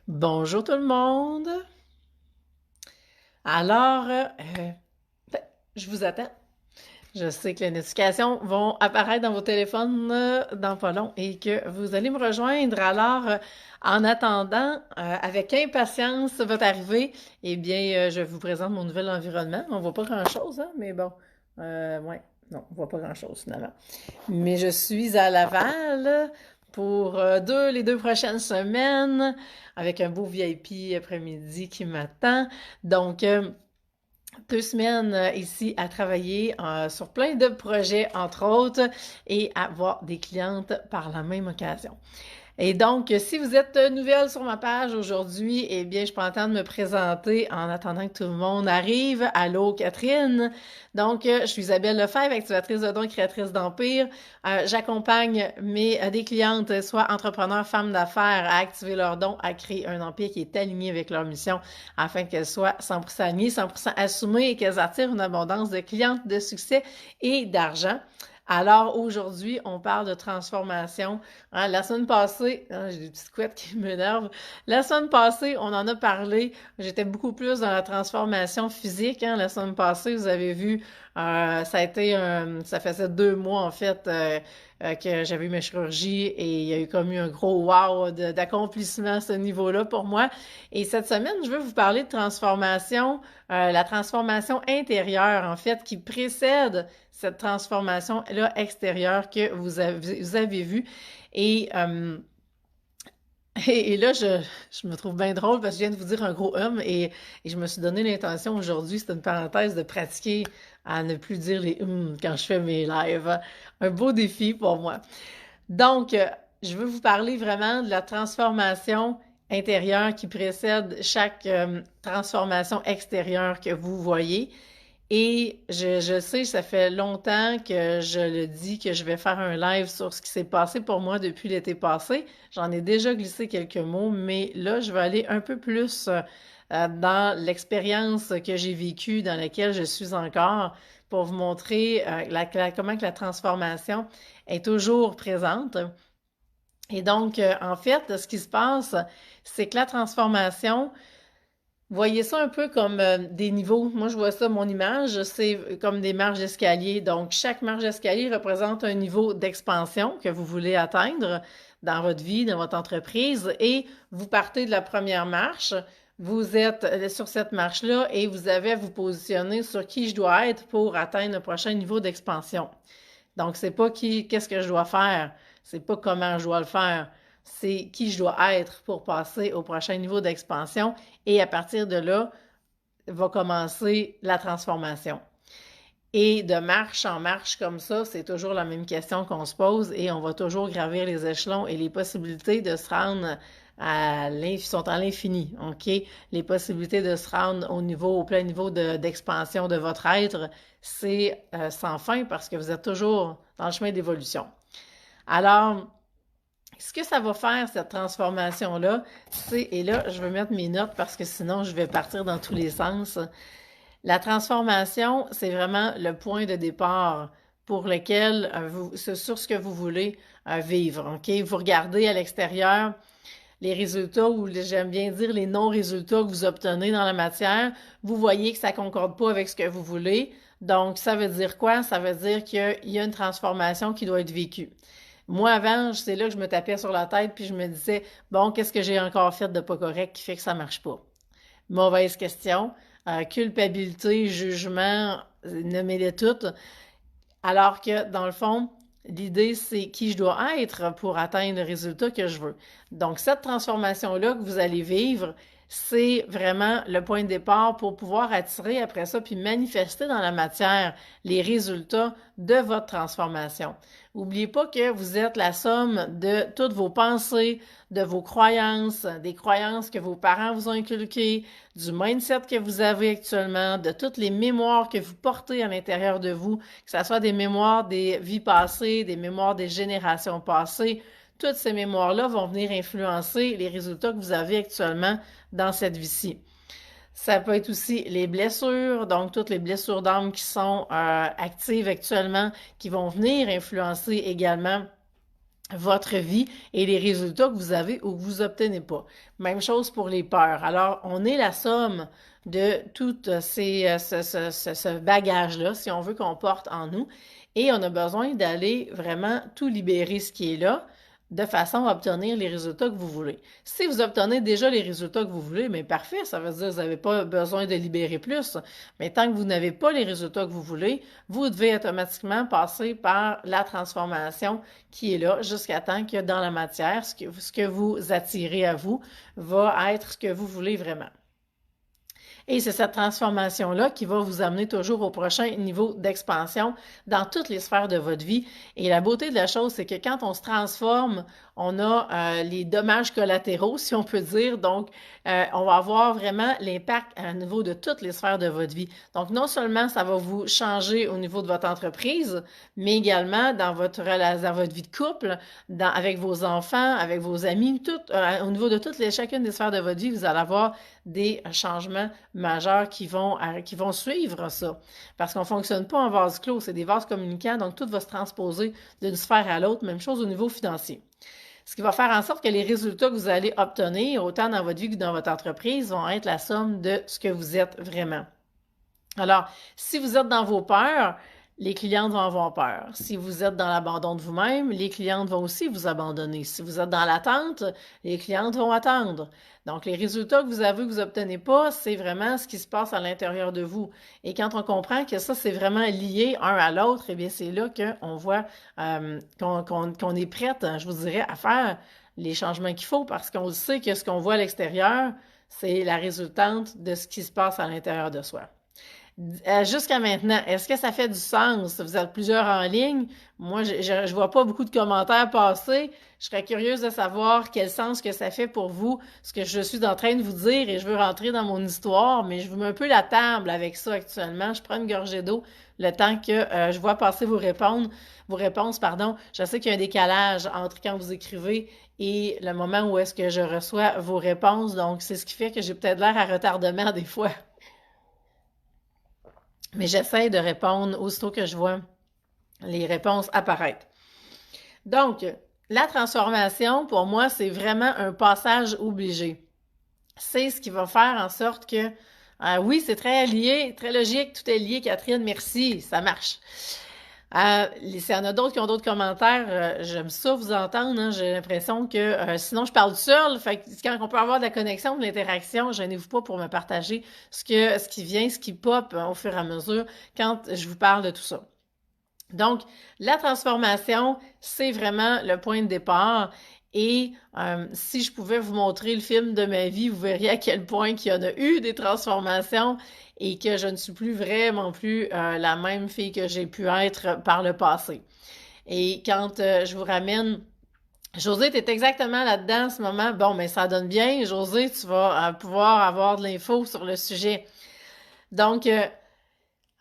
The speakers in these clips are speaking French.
Bonjour tout le monde. Alors, ben, je vous attends. Je sais que les notifications vont apparaître dans vos téléphones dans pas long et que vous allez me rejoindre. Alors, en attendant, avec impatience votre arrivée, eh bien, je vous présente mon nouvel environnement. On voit pas grand-chose, hein, mais bon, ouais, non, on voit pas grand-chose finalement. Mais je suis à Laval pour les 2 prochaines semaines avec un beau VIP après-midi qui m'attend. Donc, 2 semaines ici à travailler sur plein de projets, entre autres, et à voir des clientes par la même occasion. Et donc, si vous êtes nouvelle sur ma page aujourd'hui, eh bien, je prends le temps de me présenter en attendant que tout le monde arrive. Allô, Catherine. Donc, je suis Isabelle Lefebvre, activatrice de dons et créatrice d'empire. J'accompagne des clientes, soit entrepreneurs, femmes d'affaires, à activer leurs dons, à créer un empire qui est aligné avec leur mission afin qu'elles soient 100% alignées, 100% assumées et qu'elles attirent une abondance de clientes, de succès et d'argent. Alors aujourd'hui, on parle de transformation. Hein, la semaine passée, hein, j'ai des petites couettes qui m'énervent. La semaine passée, on en a parlé. J'étais beaucoup plus dans la transformation physique. Hein. La semaine passée, vous avez vu, ça faisait 2 mois en fait que j'avais eu ma chirurgie et il y a eu comme eu un gros wow d'accomplissement à ce niveau-là pour moi. Et cette semaine, je veux vous parler de transformation, la transformation intérieure en fait qui précède cette transformation-là extérieure que vous avez vue. Et, euh, et là, je me trouve bien drôle parce que je viens de vous dire un gros et je me suis donné l'intention aujourd'hui, c'est une parenthèse, de pratiquer à ne plus dire les quand je fais mes lives. Un beau défi pour moi. Donc, je veux vous parler vraiment de la transformation intérieure qui précède chaque transformation extérieure que vous voyez. Et je sais, ça fait longtemps que je le dis que je vais faire un live sur ce qui s'est passé pour moi depuis l'été passé. J'en ai déjà glissé quelques mots, mais là, je vais aller un peu plus dans l'expérience que j'ai vécue, dans laquelle je suis encore, pour vous montrer comment que la transformation est toujours présente. Et donc, en fait, ce qui se passe, c'est que la transformation, voyez ça un peu comme des niveaux. Moi, je vois ça, mon image, c'est comme des marches d'escalier. Donc, chaque marche d'escalier représente un niveau d'expansion que vous voulez atteindre dans votre vie, dans votre entreprise. Et vous partez de la première marche, vous êtes sur cette marche-là et vous avez à vous positionner sur qui je dois être pour atteindre le prochain niveau d'expansion. Donc, c'est pas qu'est-ce que je dois faire, c'est pas comment je dois le faire, c'est qui je dois être pour passer au prochain niveau d'expansion. Et à partir de là, va commencer la transformation. Et de marche en marche comme ça, c'est toujours la même question qu'on se pose et on va toujours gravir les échelons et les possibilités de se rendre sont à l'infini, OK? Les possibilités de se rendre au plein niveau d'expansion de votre être, c'est sans fin parce que vous êtes toujours dans le chemin d'évolution. Alors, ce que ça va faire, cette transformation-là, et là, je vais mettre mes notes parce que sinon, je vais partir dans tous les sens. La transformation, c'est vraiment le point de départ pour lequel c'est sur ce que vous voulez vivre. OK? Vous regardez à l'extérieur les résultats ou j'aime bien dire les non-résultats que vous obtenez dans la matière. Vous voyez que ça ne concorde pas avec ce que vous voulez. Donc, ça veut dire quoi? Ça veut dire qu'il y a une transformation qui doit être vécue. Moi, avant, c'est là que je me tapais sur la tête puis je me disais, bon, qu'est-ce que j'ai encore fait de pas correct qui fait que ça marche pas? Mauvaise question. Culpabilité, jugement, nommez-les toutes. Alors que, dans le fond, l'idée, c'est qui je dois être pour atteindre le résultat que je veux. Donc, cette transformation-là que vous allez vivre, c'est vraiment le point de départ pour pouvoir attirer après ça puis manifester dans la matière les résultats de votre transformation. N'oubliez pas que vous êtes la somme de toutes vos pensées, de vos croyances, des croyances que vos parents vous ont inculquées, du mindset que vous avez actuellement, de toutes les mémoires que vous portez à l'intérieur de vous, que ce soit des mémoires des vies passées, des mémoires des générations passées. Toutes ces mémoires-là vont venir influencer les résultats que vous avez actuellement dans cette vie-ci. Ça peut être aussi les blessures, donc toutes les blessures d'âme qui sont actives actuellement, qui vont venir influencer également votre vie et les résultats que vous avez ou que vous obtenez pas. Même chose pour les peurs. Alors, on est la somme de tout ce bagage-là, si on veut, qu'on porte en nous, et on a besoin d'aller vraiment tout libérer ce qui est là, de façon à obtenir les résultats que vous voulez. Si vous obtenez déjà les résultats que vous voulez, mais parfait, ça veut dire que vous n'avez pas besoin de libérer plus. Mais tant que vous n'avez pas les résultats que vous voulez, vous devez automatiquement passer par la transformation qui est là jusqu'à temps que dans la matière, ce que vous attirez à vous va être ce que vous voulez vraiment. Et c'est cette transformation-là qui va vous amener toujours au prochain niveau d'expansion dans toutes les sphères de votre vie. Et la beauté de la chose, c'est que quand on se transforme, on a les dommages collatéraux, si on peut dire. Donc, on va avoir vraiment l'impact à niveau de toutes les sphères de votre vie. Donc, non seulement ça va vous changer au niveau de votre entreprise, mais également dans votre vie de couple, avec vos enfants, avec vos amis, au niveau de chacune des sphères de votre vie, vous allez avoir des changements majeurs qui vont suivre ça. Parce qu'on ne fonctionne pas en vase clos, c'est des vases communicants, donc tout va se transposer d'une sphère à l'autre, même chose au niveau financier. Ce qui va faire en sorte que les résultats que vous allez obtenir, autant dans votre vie que dans votre entreprise, vont être la somme de ce que vous êtes vraiment. Alors, si vous êtes dans vos peurs, les clientes vont avoir peur. Si vous êtes dans l'abandon de vous-même, les clientes vont aussi vous abandonner. Si vous êtes dans l'attente, les clientes vont attendre. Donc, les résultats que vous obtenez pas, c'est vraiment ce qui se passe à l'intérieur de vous. Et quand on comprend que ça, c'est vraiment lié un à l'autre, eh bien, c'est là qu'on voit qu'on est prête, je vous dirais, à faire les changements qu'il faut parce qu'on sait que ce qu'on voit à l'extérieur, c'est la résultante de ce qui se passe à l'intérieur de soi. Jusqu'à maintenant, est-ce que ça fait du sens? Vous êtes plusieurs en ligne. Moi, je vois pas beaucoup de commentaires passer. Je serais curieuse de savoir quel sens que ça fait pour vous, ce que je suis en train de vous dire, et je veux rentrer dans mon histoire, mais je vous mets un peu la table avec ça actuellement. Je prends une gorgée d'eau le temps que je vois passer vos réponses, pardon. Je sais qu'il y a un décalage entre quand vous écrivez et le moment où est-ce que je reçois vos réponses. Donc, c'est ce qui fait que j'ai peut-être l'air à retardement des fois. Mais j'essaie de répondre aussitôt que je vois les réponses apparaître. Donc, la transformation, pour moi, c'est vraiment un passage obligé. C'est ce qui va faire en sorte que, oui, c'est très lié, très logique, tout est lié, Catherine, merci, ça marche. S'il y en a d'autres qui ont d'autres commentaires, j'aime ça vous entendre, hein, j'ai l'impression que sinon je parle seule, fait que quand on peut avoir de la connexion, de l'interaction, gênez-vous pas pour me partager ce qui vient, ce qui pop au fur et à mesure quand je vous parle de tout ça. Donc, la transformation, c'est vraiment le point de départ. Et si je pouvais vous montrer le film de ma vie, vous verriez à quel point qu'il y en a eu des transformations et que je ne suis plus vraiment plus la même fille que j'ai pu être par le passé. Et quand je vous ramène, Josée, tu es exactement là-dedans en ce moment. Bon, mais ça donne bien. Josée, tu vas pouvoir avoir de l'info sur le sujet. Donc,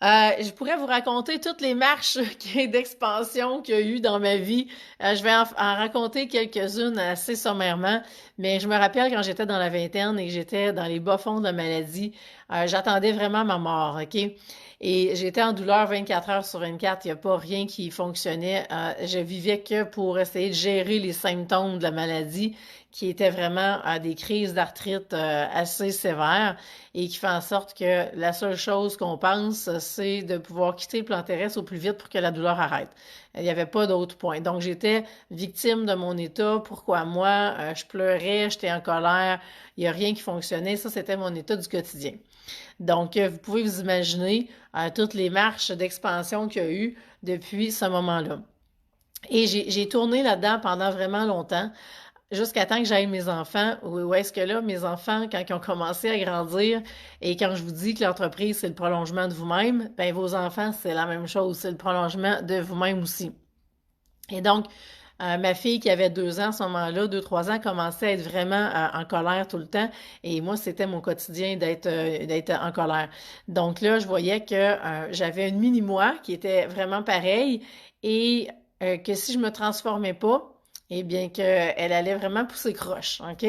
je pourrais vous raconter toutes les marches d'expansion qu'il y a eu dans ma vie. Je vais en raconter quelques-unes assez sommairement, mais je me rappelle quand j'étais dans la vingtaine et que j'étais dans les bas-fonds de la maladie, j'attendais vraiment ma mort, OK? Et j'étais en douleur 24 heures sur 24, il n'y a pas rien qui fonctionnait. Je vivais que pour essayer de gérer les symptômes de la maladie, qui étaient vraiment des crises d'arthrite assez sévères et qui fait en sorte que la seule chose qu'on pense, c'est de pouvoir quitter le plan terrestre au plus vite pour que la douleur arrête. Il n'y avait pas d'autre point. Donc, j'étais victime de mon état. Pourquoi moi? Je pleurais, j'étais en colère. Il n'y a rien qui fonctionnait. Ça, c'était mon état du quotidien. Donc, vous pouvez vous imaginer toutes les marches d'expansion qu'il y a eu depuis ce moment-là. Et j'ai tourné là-dedans pendant vraiment longtemps, jusqu'à temps que j'aille mes enfants. Où est-ce que là, mes enfants, quand ils ont commencé à grandir, et quand je vous dis que l'entreprise, c'est le prolongement de vous-même, ben vos enfants, c'est la même chose, c'est le prolongement de vous-même aussi. Et donc, ma fille qui avait 2 ans à ce moment-là, 2-3 ans, commençait à être vraiment en colère tout le temps. Et moi, c'était mon quotidien d'être en colère. Donc là, je voyais que j'avais une mini-moi qui était vraiment pareille et que si je me transformais pas, eh bien qu'elle allait vraiment pousser croche, OK?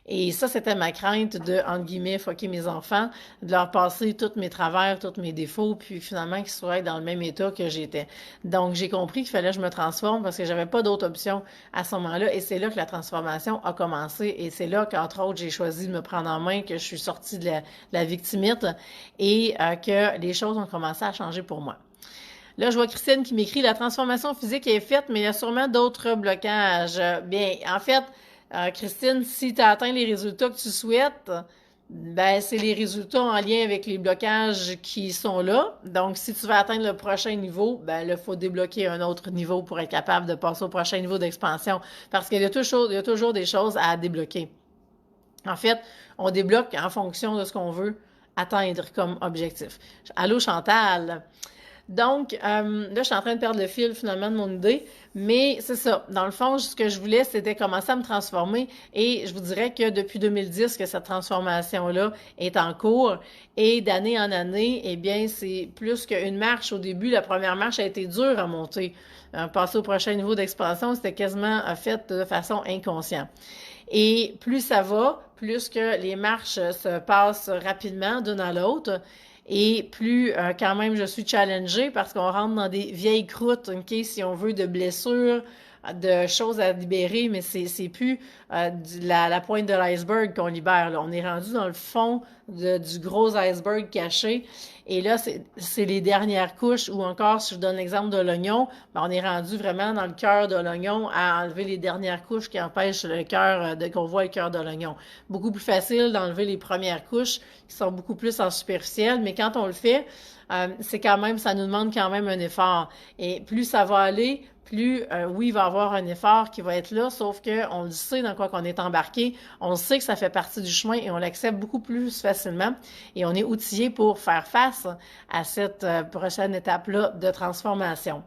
Et ça, c'était ma crainte de, entre guillemets, fucker mes enfants, de leur passer tous mes travers, tous mes défauts, puis finalement qu'ils soient dans le même état que j'étais. Donc, j'ai compris qu'il fallait que je me transforme parce que j'avais pas d'autre option à ce moment-là. Et c'est là que la transformation a commencé. Et c'est là qu'entre autres, j'ai choisi de me prendre en main, que je suis sortie de la victimite et que les choses ont commencé à changer pour moi. Là, je vois Christine qui m'écrit « La transformation physique est faite, mais il y a sûrement d'autres blocages. » Bien, en fait, Christine, si tu as atteint les résultats que tu souhaites, ben c'est les résultats en lien avec les blocages qui sont là. Donc, si tu veux atteindre le prochain niveau, ben là, il faut débloquer un autre niveau pour être capable de passer au prochain niveau d'expansion. Parce qu'il y a toujours des choses à débloquer. En fait, on débloque en fonction de ce qu'on veut atteindre comme objectif. Allô, Chantal? Donc, là, je suis en train de perdre le fil finalement de mon idée, mais c'est ça. Dans le fond, ce que je voulais, c'était commencer à me transformer et je vous dirais que depuis 2010 que cette transformation-là est en cours et d'année en année, eh bien, c'est plus qu'une marche. Au début, la première marche a été dure à monter. Passer au prochain niveau d'expansion, c'était quasiment fait de façon inconsciente. Et plus ça va, plus que les marches se passent rapidement d'une à l'autre, et plus quand même je suis challengée parce qu'on rentre dans des vieilles croûtes, OK, si on veut, de blessures, de choses à libérer, mais c'est plus la pointe de l'iceberg qu'on libère. Là. On est rendu dans le fond du gros iceberg caché. Et là, c'est les dernières couches, ou encore, si je donne l'exemple de l'oignon, ben, on est rendu vraiment dans le cœur de l'oignon à enlever les dernières couches qui empêchent le cœur, qu'on voit le cœur de l'oignon. Beaucoup plus facile d'enlever les premières couches qui sont beaucoup plus en superficiel, mais quand on le fait, c'est quand même, ça nous demande quand même un effort. Et plus ça va aller, plus, oui, il va y avoir un effort qui va être là, sauf qu'on le sait dans quoi qu'on est embarqué, on sait que ça fait partie du chemin et on l'accepte beaucoup plus facilement et on est outillé pour faire face à cette prochaine étape-là de transformation.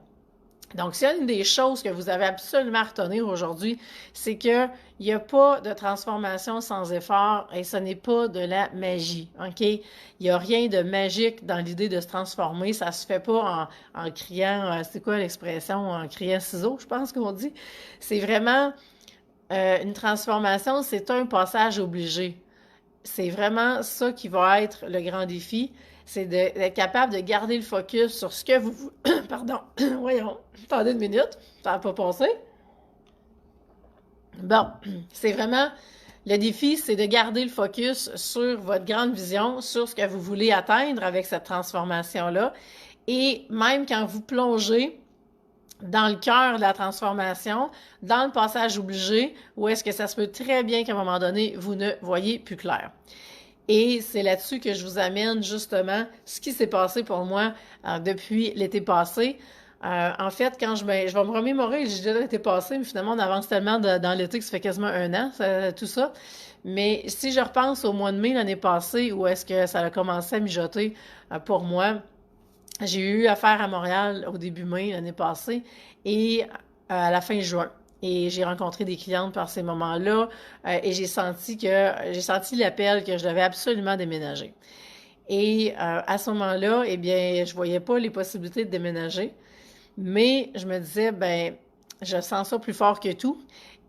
Donc, s'il y a une des choses que vous avez absolument à retenir aujourd'hui, c'est qu'il n'y a pas de transformation sans effort et ce n'est pas de la magie, OK? Il n'y a rien de magique dans l'idée de se transformer. Ça se fait pas en criant, c'est quoi l'expression, en criant ciseaux, je pense qu'on dit. C'est vraiment une transformation, c'est un passage obligé. C'est vraiment ça qui va être le grand défi, c'est d'être capable de garder le focus sur ce que vous... Pardon, voyons, attendez une minute, ça n'a pas passé. Bon, c'est vraiment... Le défi, c'est de garder le focus sur votre grande vision, sur ce que vous voulez atteindre avec cette transformation-là. Et même quand vous plongez dans le cœur de la transformation, dans le passage obligé, où est-ce que ça se peut très bien qu'à un moment donné, vous ne voyez plus clair. Et c'est là-dessus que je vous amène justement ce qui s'est passé pour moi depuis l'été passé. En fait, quand je vais me remémorer, j'ai déjà l'été passé, mais finalement, on avance tellement dans l'été que ça fait quasiment un an, tout ça. Mais si je repense au mois de mai l'année passée, où est-ce que ça a commencé à mijoter pour moi, j'ai eu affaire à Montréal au début mai l'année passée et à la fin juin. Et j'ai rencontré des clientes par ces moments-là et j'ai senti l'appel que je devais absolument déménager. Et à ce moment-là, eh bien, je voyais pas les possibilités de déménager, mais je me disais, ben, je sens ça plus fort que tout.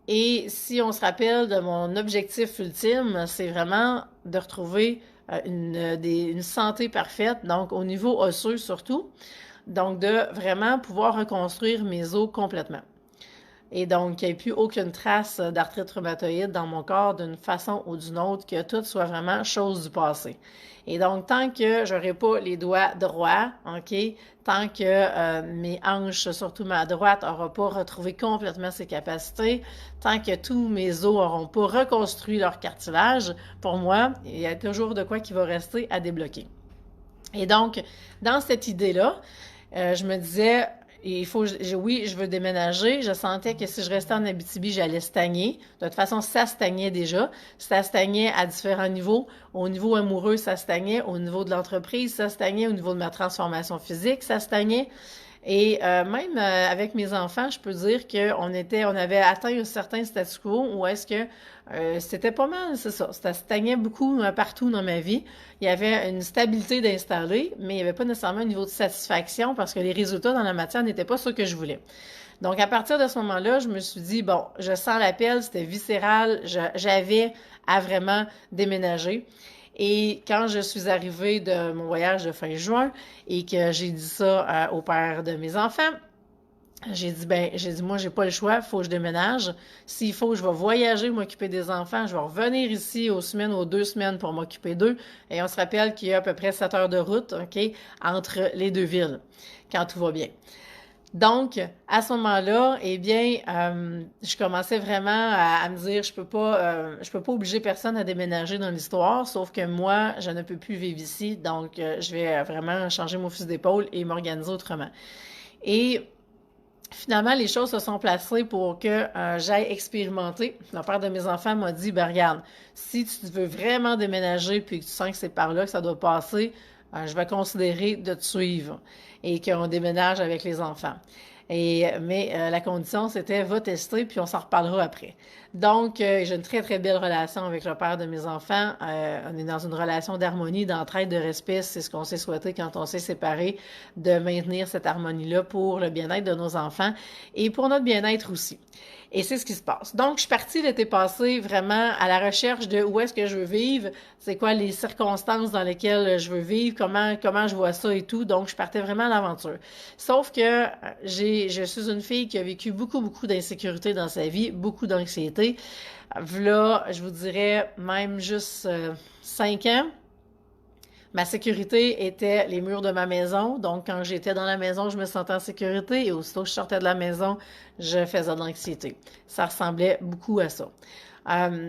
Et si on se rappelle de mon objectif ultime, c'est vraiment de retrouver une santé parfaite, donc au niveau osseux surtout, donc de vraiment pouvoir reconstruire mes os complètement. Et donc, il n'y ait plus aucune trace d'arthrite rhumatoïde dans mon corps d'une façon ou d'une autre, que tout soit vraiment chose du passé. Et donc, tant que j'aurai pas les doigts droits, OK, tant que mes hanches, surtout ma droite, n'aura pas retrouvé complètement ses capacités, tant que tous mes os n'auront pas reconstruit leur cartilage, pour moi, il y a toujours de quoi qui va rester à débloquer. Et donc, dans cette idée-là, je me disais, oui, je veux déménager. Je sentais que si je restais en Abitibi, j'allais stagner. De toute façon, ça stagnait déjà. Ça stagnait à différents niveaux. Au niveau amoureux, ça stagnait. Au niveau de l'entreprise, ça stagnait. Au niveau de ma transformation physique, ça stagnait. Et même avec mes enfants, je peux dire qu'on avait atteint un certain statu quo où est-ce que c'était pas mal, c'est ça. Ça stagnait beaucoup partout dans ma vie. Il y avait une stabilité d'installer, mais il n'y avait pas nécessairement un niveau de satisfaction parce que les résultats dans la matière n'étaient pas ceux que je voulais. Donc, à partir de ce moment-là, je me suis dit, bon, je sens l'appel, c'était viscéral, j'avais à vraiment déménager. Et quand je suis arrivée de mon voyage de fin juin et que j'ai dit ça au père de mes enfants, j'ai dit, moi, j'ai pas le choix, il faut que je déménage. S'il faut, je vais voyager, m'occuper des enfants. Je vais revenir ici aux semaines, aux 2 semaines pour m'occuper d'eux. Et on se rappelle qu'il y a à peu près 7 heures de route, OK, entre les deux villes, quand tout va bien. Donc, à ce moment-là, eh bien, je commençais vraiment à me dire, je peux pas obliger personne à déménager dans l'histoire, sauf que moi, je ne peux plus vivre ici, donc je vais vraiment changer mon fusil d'épaule et m'organiser autrement. Et finalement, les choses se sont placées pour que j'aille expérimenter. Le père de mes enfants m'a dit, ben regarde, si tu veux vraiment déménager puis que tu sens que c'est par là que ça doit passer, je vais considérer de te suivre et qu'on déménage avec les enfants. Mais la condition, c'était va tester, puis on s'en reparlera après. Donc, j'ai une très, très belle relation avec le père de mes enfants. On est dans une relation d'harmonie, d'entraide, de respect. C'est ce qu'on s'est souhaité quand on s'est séparés, de maintenir cette harmonie-là pour le bien-être de nos enfants et pour notre bien-être aussi. Et c'est ce qui se passe. Donc, je suis partie l'été passé vraiment à la recherche de où est-ce que je veux vivre, c'est quoi les circonstances dans lesquelles je veux vivre, comment je vois ça et tout. Donc, je partais vraiment à l'aventure. Sauf que je suis une fille qui a vécu beaucoup, beaucoup d'insécurité dans sa vie, beaucoup d'anxiété. Là, je vous dirais même juste 5 ans. Ma sécurité était les murs de ma maison. Donc, quand j'étais dans la maison, je me sentais en sécurité. Et aussitôt que je sortais de la maison, je faisais de l'anxiété. Ça ressemblait beaucoup à ça.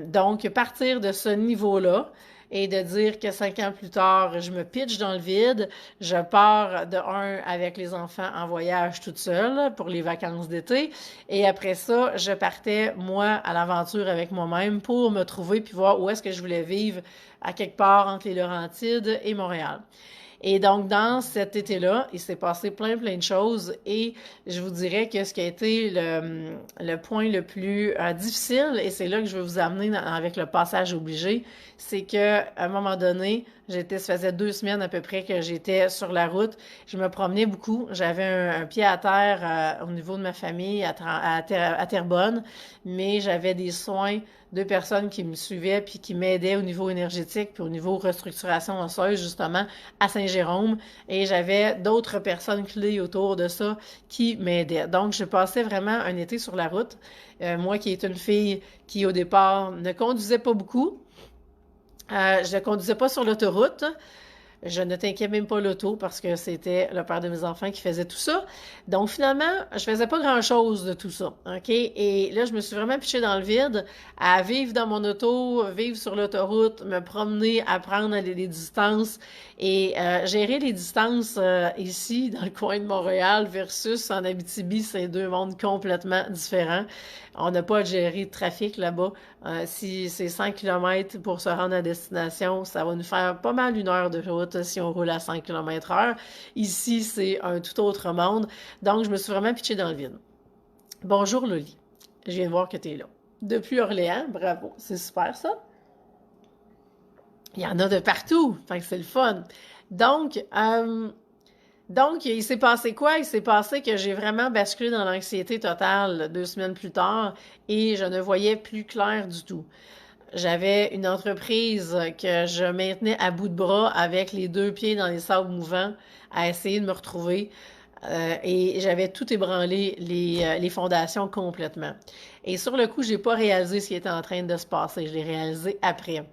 Donc, partir de ce niveau-là et de dire que 5 ans plus tard, je me pitche dans le vide, je pars de avec les enfants en voyage toute seule pour les vacances d'été. Et après ça, je partais, moi, à l'aventure avec moi-même pour me trouver puis voir où est-ce que je voulais vivre à quelque part entre les Laurentides et Montréal. Et donc, dans cet été-là, il s'est passé plein de choses et je vous dirais que ce qui a été le point le plus difficile, et c'est là que je vais vous amener avec le passage obligé, c'est qu'à un moment donné, ça faisait 2 semaines à peu près que j'étais sur la route. Je me promenais beaucoup. J'avais un pied à terre au niveau de ma famille à Terrebonne, mais j'avais des soins de personnes qui me suivaient puis qui m'aidaient au niveau énergétique puis au niveau restructuration osseuse, justement, à Saint-Jérôme. Et j'avais d'autres personnes clés autour de ça qui m'aidaient. Donc, je passais vraiment un été sur la route. Moi qui est une fille qui, au départ, ne conduisait pas beaucoup, je ne conduisais pas sur l'autoroute. Je ne t'inquiète même pas l'auto parce que c'était le père de mes enfants qui faisait tout ça. Donc, finalement, je faisais pas grand-chose de tout ça, OK? Et là, je me suis vraiment pitchée dans le vide à vivre dans mon auto, vivre sur l'autoroute, me promener, apprendre les distances et gérer les distances ici, dans le coin de Montréal versus en Abitibi, c'est 2 mondes complètement différents. On n'a pas à gérer de trafic là-bas. Si c'est 100 km pour se rendre à destination, ça va nous faire pas mal 1 heure de route si on roule à 100 km/h. Ici, c'est un tout autre monde. Donc, je me suis vraiment pitchée dans le vide. Bonjour, Loli. Je viens de voir que tu es là. Depuis Orléans, bravo. C'est super, ça. Il y en a de partout. Fait que c'est le fun. Donc, il s'est passé quoi? Il s'est passé que j'ai vraiment basculé dans l'anxiété totale 2 semaines plus tard et je ne voyais plus clair du tout. J'avais une entreprise que je maintenais à bout de bras avec les 2 pieds dans les sables mouvants à essayer de me retrouver. Et j'avais tout ébranlé les fondations complètement. Et sur le coup, j'ai pas réalisé ce qui était en train de se passer. Je l'ai réalisé après.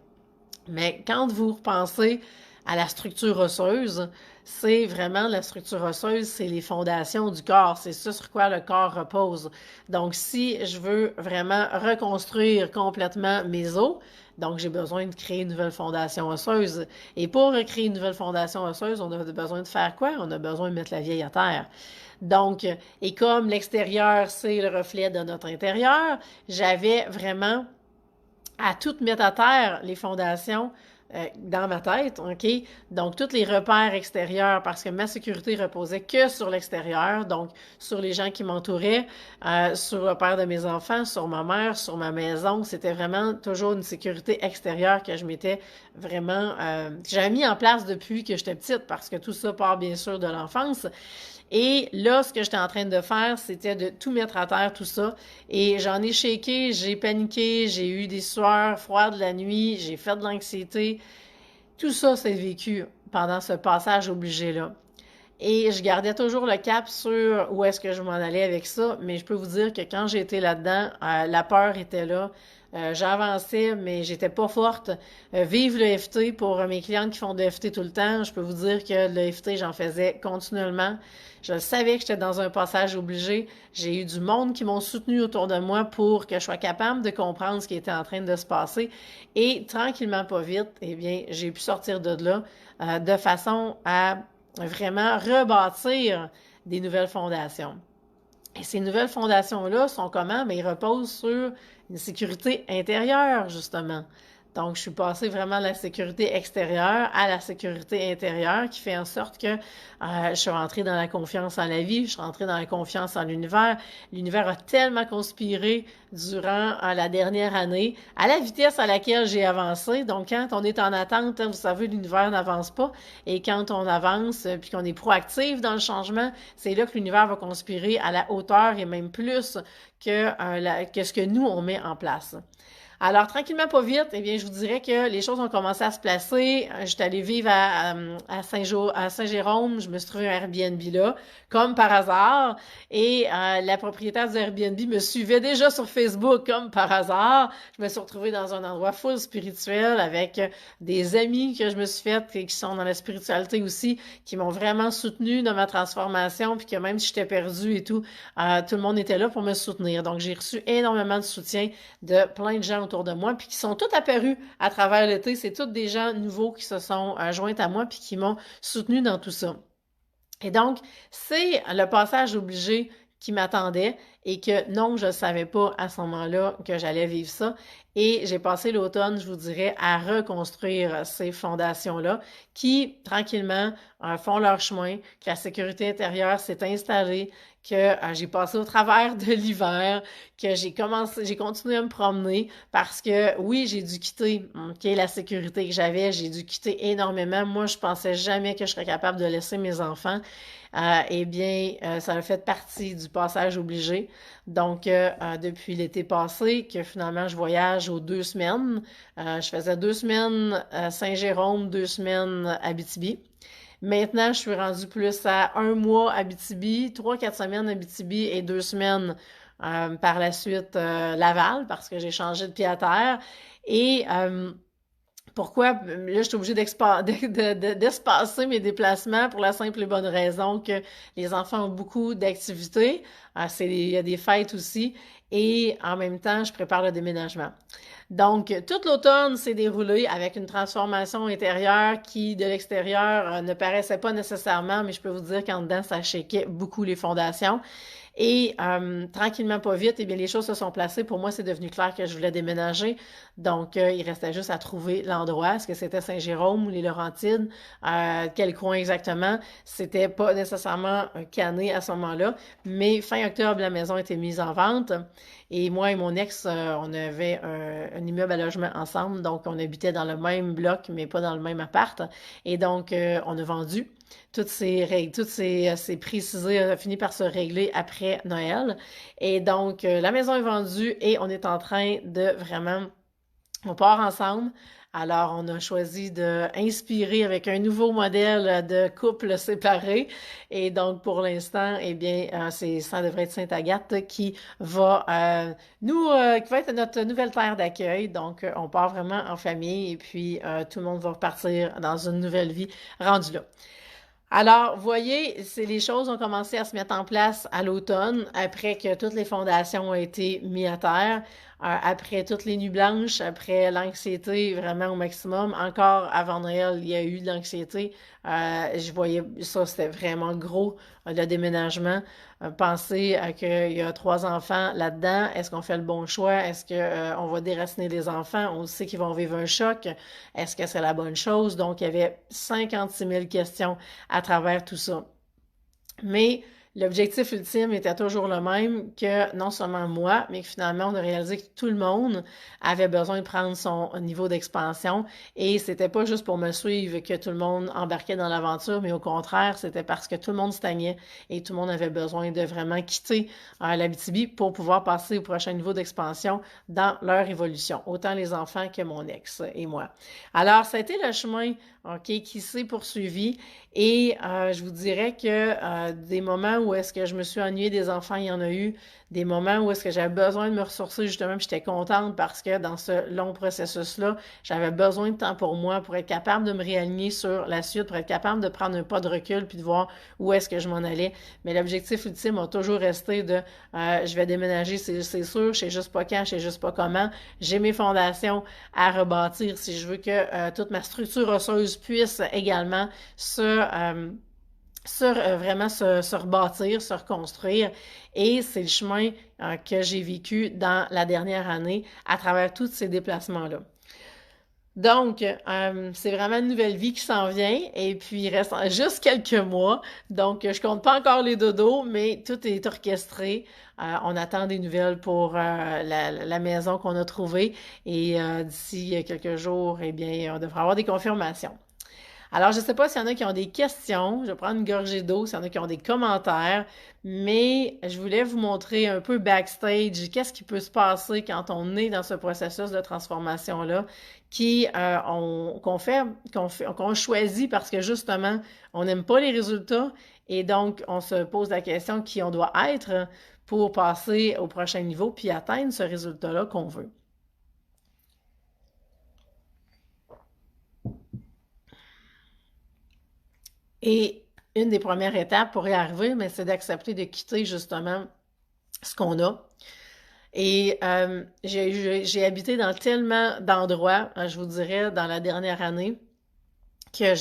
Mais quand vous repensez à la structure osseuse, c'est vraiment la structure osseuse, c'est les fondations du corps, c'est ça sur quoi le corps repose. Donc, si je veux vraiment reconstruire complètement mes os, donc j'ai besoin de créer une nouvelle fondation osseuse. Et pour recréer une nouvelle fondation osseuse, on a besoin de faire quoi? On a besoin de mettre la vieille à terre. Donc, et comme l'extérieur, c'est le reflet de notre intérieur, j'avais vraiment à tout mettre à terre les fondations dans ma tête, OK? Donc, tous les repères extérieurs, parce que ma sécurité reposait que sur l'extérieur, donc sur les gens qui m'entouraient, sur le père de mes enfants, sur ma mère, sur ma maison. C'était vraiment toujours une sécurité extérieure que je m'étais vraiment... que j'avais mis en place depuis que j'étais petite, parce que tout ça part bien sûr de l'enfance. Et là, ce que j'étais en train de faire, c'était de tout mettre à terre, tout ça. Et j'en ai shaké, j'ai paniqué, j'ai eu des sueurs froides la nuit, j'ai fait de l'anxiété. Tout ça s'est vécu pendant ce passage obligé-là. Et je gardais toujours le cap sur où est-ce que je m'en allais avec ça, mais je peux vous dire que quand j'étais là-dedans, la peur était là. J'avançais, mais j'étais pas forte. Vive le FT pour mes clientes qui font de FT tout le temps. Je peux vous dire que le FT, j'en faisais continuellement. Je savais que j'étais dans un passage obligé. J'ai eu du monde qui m'ont soutenu autour de moi pour que je sois capable de comprendre ce qui était en train de se passer. Et tranquillement, pas vite, eh bien, j'ai pu sortir de là de façon à vraiment rebâtir des nouvelles fondations. Et ces nouvelles fondations-là sont comment? Bien, ils reposent sur une sécurité intérieure, justement. Donc, je suis passée vraiment de la sécurité extérieure à la sécurité intérieure qui fait en sorte que je suis rentrée dans la confiance en la vie, je suis rentrée dans la confiance en l'univers. L'univers a tellement conspiré durant la dernière année à la vitesse à laquelle j'ai avancé. Donc, quand on est en attente, vous savez, l'univers n'avance pas. Et quand on avance puis qu'on est proactif dans le changement, c'est là que l'univers va conspirer à la hauteur et même plus que ce que nous, on met en place. Alors, tranquillement, pas vite, eh bien, je vous dirais que les choses ont commencé à se placer. J'étais allée vivre à Saint-Jérôme. Je me suis trouvé un Airbnb là, comme par hasard. Et la propriétaire du Airbnb me suivait déjà sur Facebook, comme par hasard. Je me suis retrouvée dans un endroit full spirituel avec des amis que je me suis faits et qui sont dans la spiritualité aussi, qui m'ont vraiment soutenue dans ma transformation, puis que même si j'étais perdue et tout, tout le monde était là pour me soutenir. Donc, j'ai reçu énormément de soutien de plein de gens autour de moi, puis qui sont tous apparus à travers l'été. C'est tous des gens nouveaux qui se sont joints à moi, puis qui m'ont soutenu dans tout ça. Et donc, c'est le passage obligé qui m'attendait et que non, je ne savais pas à ce moment-là que j'allais vivre ça. Et j'ai passé l'automne, je vous dirais, à reconstruire ces fondations-là qui, tranquillement, font leur chemin, que la sécurité intérieure s'est installée, que j'ai passé au travers de l'hiver, que j'ai continué à me promener parce que oui, j'ai dû quitter la sécurité que j'avais, j'ai dû quitter énormément. Moi, je pensais jamais que je serais capable de laisser mes enfants. Eh bien, ça a fait partie du passage obligé. Donc, depuis l'été passé, que finalement, je voyage aux 2 semaines. Je faisais 2 semaines à Saint-Jérôme, 2 semaines à Abitibi. Maintenant, je suis rendue plus à 1 mois à Abitibi, 3-4 semaines à Abitibi et 2 semaines par la suite Laval, parce que j'ai changé de pied à terre. Et pourquoi? Là, je suis obligée d'espacer mes déplacements pour la simple et bonne raison que les enfants ont beaucoup d'activités. Il y a des fêtes aussi. Et en même temps, je prépare le déménagement. Donc, tout l'automne s'est déroulé avec une transformation intérieure qui, de l'extérieur, ne paraissait pas nécessairement, mais je peux vous dire qu'en dedans, ça shakeait beaucoup les fondations. Et tranquillement, pas vite, eh bien, les choses se sont placées. Pour moi, c'est devenu clair que je voulais déménager. Donc, il restait juste à trouver l'endroit. Est-ce que c'était Saint-Jérôme ou les Laurentides? Quel coin exactement? C'était pas nécessairement canné à ce moment-là. Mais fin octobre, la maison a été mise en vente. Et moi et mon ex, on avait un immeuble à logement ensemble. Donc, on habitait dans le même bloc, mais pas dans le même appart. Et donc, on a vendu. Toutes ces règles, ces précisés a fini par se régler après Noël. Et donc, la maison est vendue et on est en train de vraiment, on part ensemble. Alors, on a choisi d'inspirer avec un nouveau modèle de couple séparé. Et donc, pour l'instant, eh bien, ça devrait être Sainte-Agathe qui va qui va être notre nouvelle terre d'accueil. Donc, on part vraiment en famille et puis tout le monde va repartir dans une nouvelle vie rendue là. Alors, vous voyez, les choses ont commencé à se mettre en place à l'automne, après que toutes les fondations ont été mises à terre. après toutes les nuits blanches, après l'anxiété vraiment au maximum. Encore avant Noël, il y a eu de l'anxiété. Je voyais ça, c'était vraiment gros, le déménagement. Penser à qu'il y a 3 enfants là-dedans. Est-ce qu'on fait le bon choix? Est-ce que on va déraciner les enfants? On sait qu'ils vont vivre un choc. Est-ce que c'est la bonne chose? Donc, il y avait 56 000 questions à travers tout ça. Mais l'objectif ultime était toujours le même, que non seulement moi, mais que finalement, on a réalisé que tout le monde avait besoin de prendre son niveau d'expansion. Et c'était pas juste pour me suivre que tout le monde embarquait dans l'aventure, mais au contraire, c'était parce que tout le monde stagnait et tout le monde avait besoin de vraiment quitter l'Abitibi pour pouvoir passer au prochain niveau d'expansion dans leur évolution, autant les enfants que mon ex et moi. Alors, ça a été le chemin, OK, qui s'est poursuivi. Et je vous dirais que des moments où est-ce que je me suis ennuyée des enfants, il y en a eu. Des moments où est-ce que j'avais besoin de me ressourcer, justement, puis j'étais contente parce que dans ce long processus-là, j'avais besoin de temps pour moi, pour être capable de me réaligner sur la suite, pour être capable de prendre un pas de recul puis de voir où est-ce que je m'en allais. Mais l'objectif ultime a toujours resté de je vais déménager, c'est sûr, je sais juste pas quand, je sais juste pas comment. J'ai mes fondations à rebâtir si je veux que toute ma structure osseuse puisse également vraiment se rebâtir, se reconstruire. Et c'est le chemin que j'ai vécu dans la dernière année à travers tous ces déplacements-là. Donc, c'est vraiment une nouvelle vie qui s'en vient et puis il reste juste quelques mois. Donc, je compte pas encore les dodos, mais tout est orchestré. On attend des nouvelles pour la maison qu'on a trouvée et d'ici quelques jours, eh bien, on devrait avoir des confirmations. Alors, je ne sais pas s'il y en a qui ont des questions. Je vais prendre une gorgée d'eau s'il y en a qui ont des commentaires. Mais je voulais vous montrer un peu backstage qu'est-ce qui peut se passer quand on est dans ce processus de transformation-là qu'on choisit parce que justement, on n'aime pas les résultats et donc on se pose la question qui on doit être pour passer au prochain niveau puis atteindre ce résultat-là qu'on veut. Et une des premières étapes pour y arriver, mais c'est d'accepter de quitter justement ce qu'on a. Et j'ai habité dans tellement d'endroits, je vous dirais, dans la dernière année, que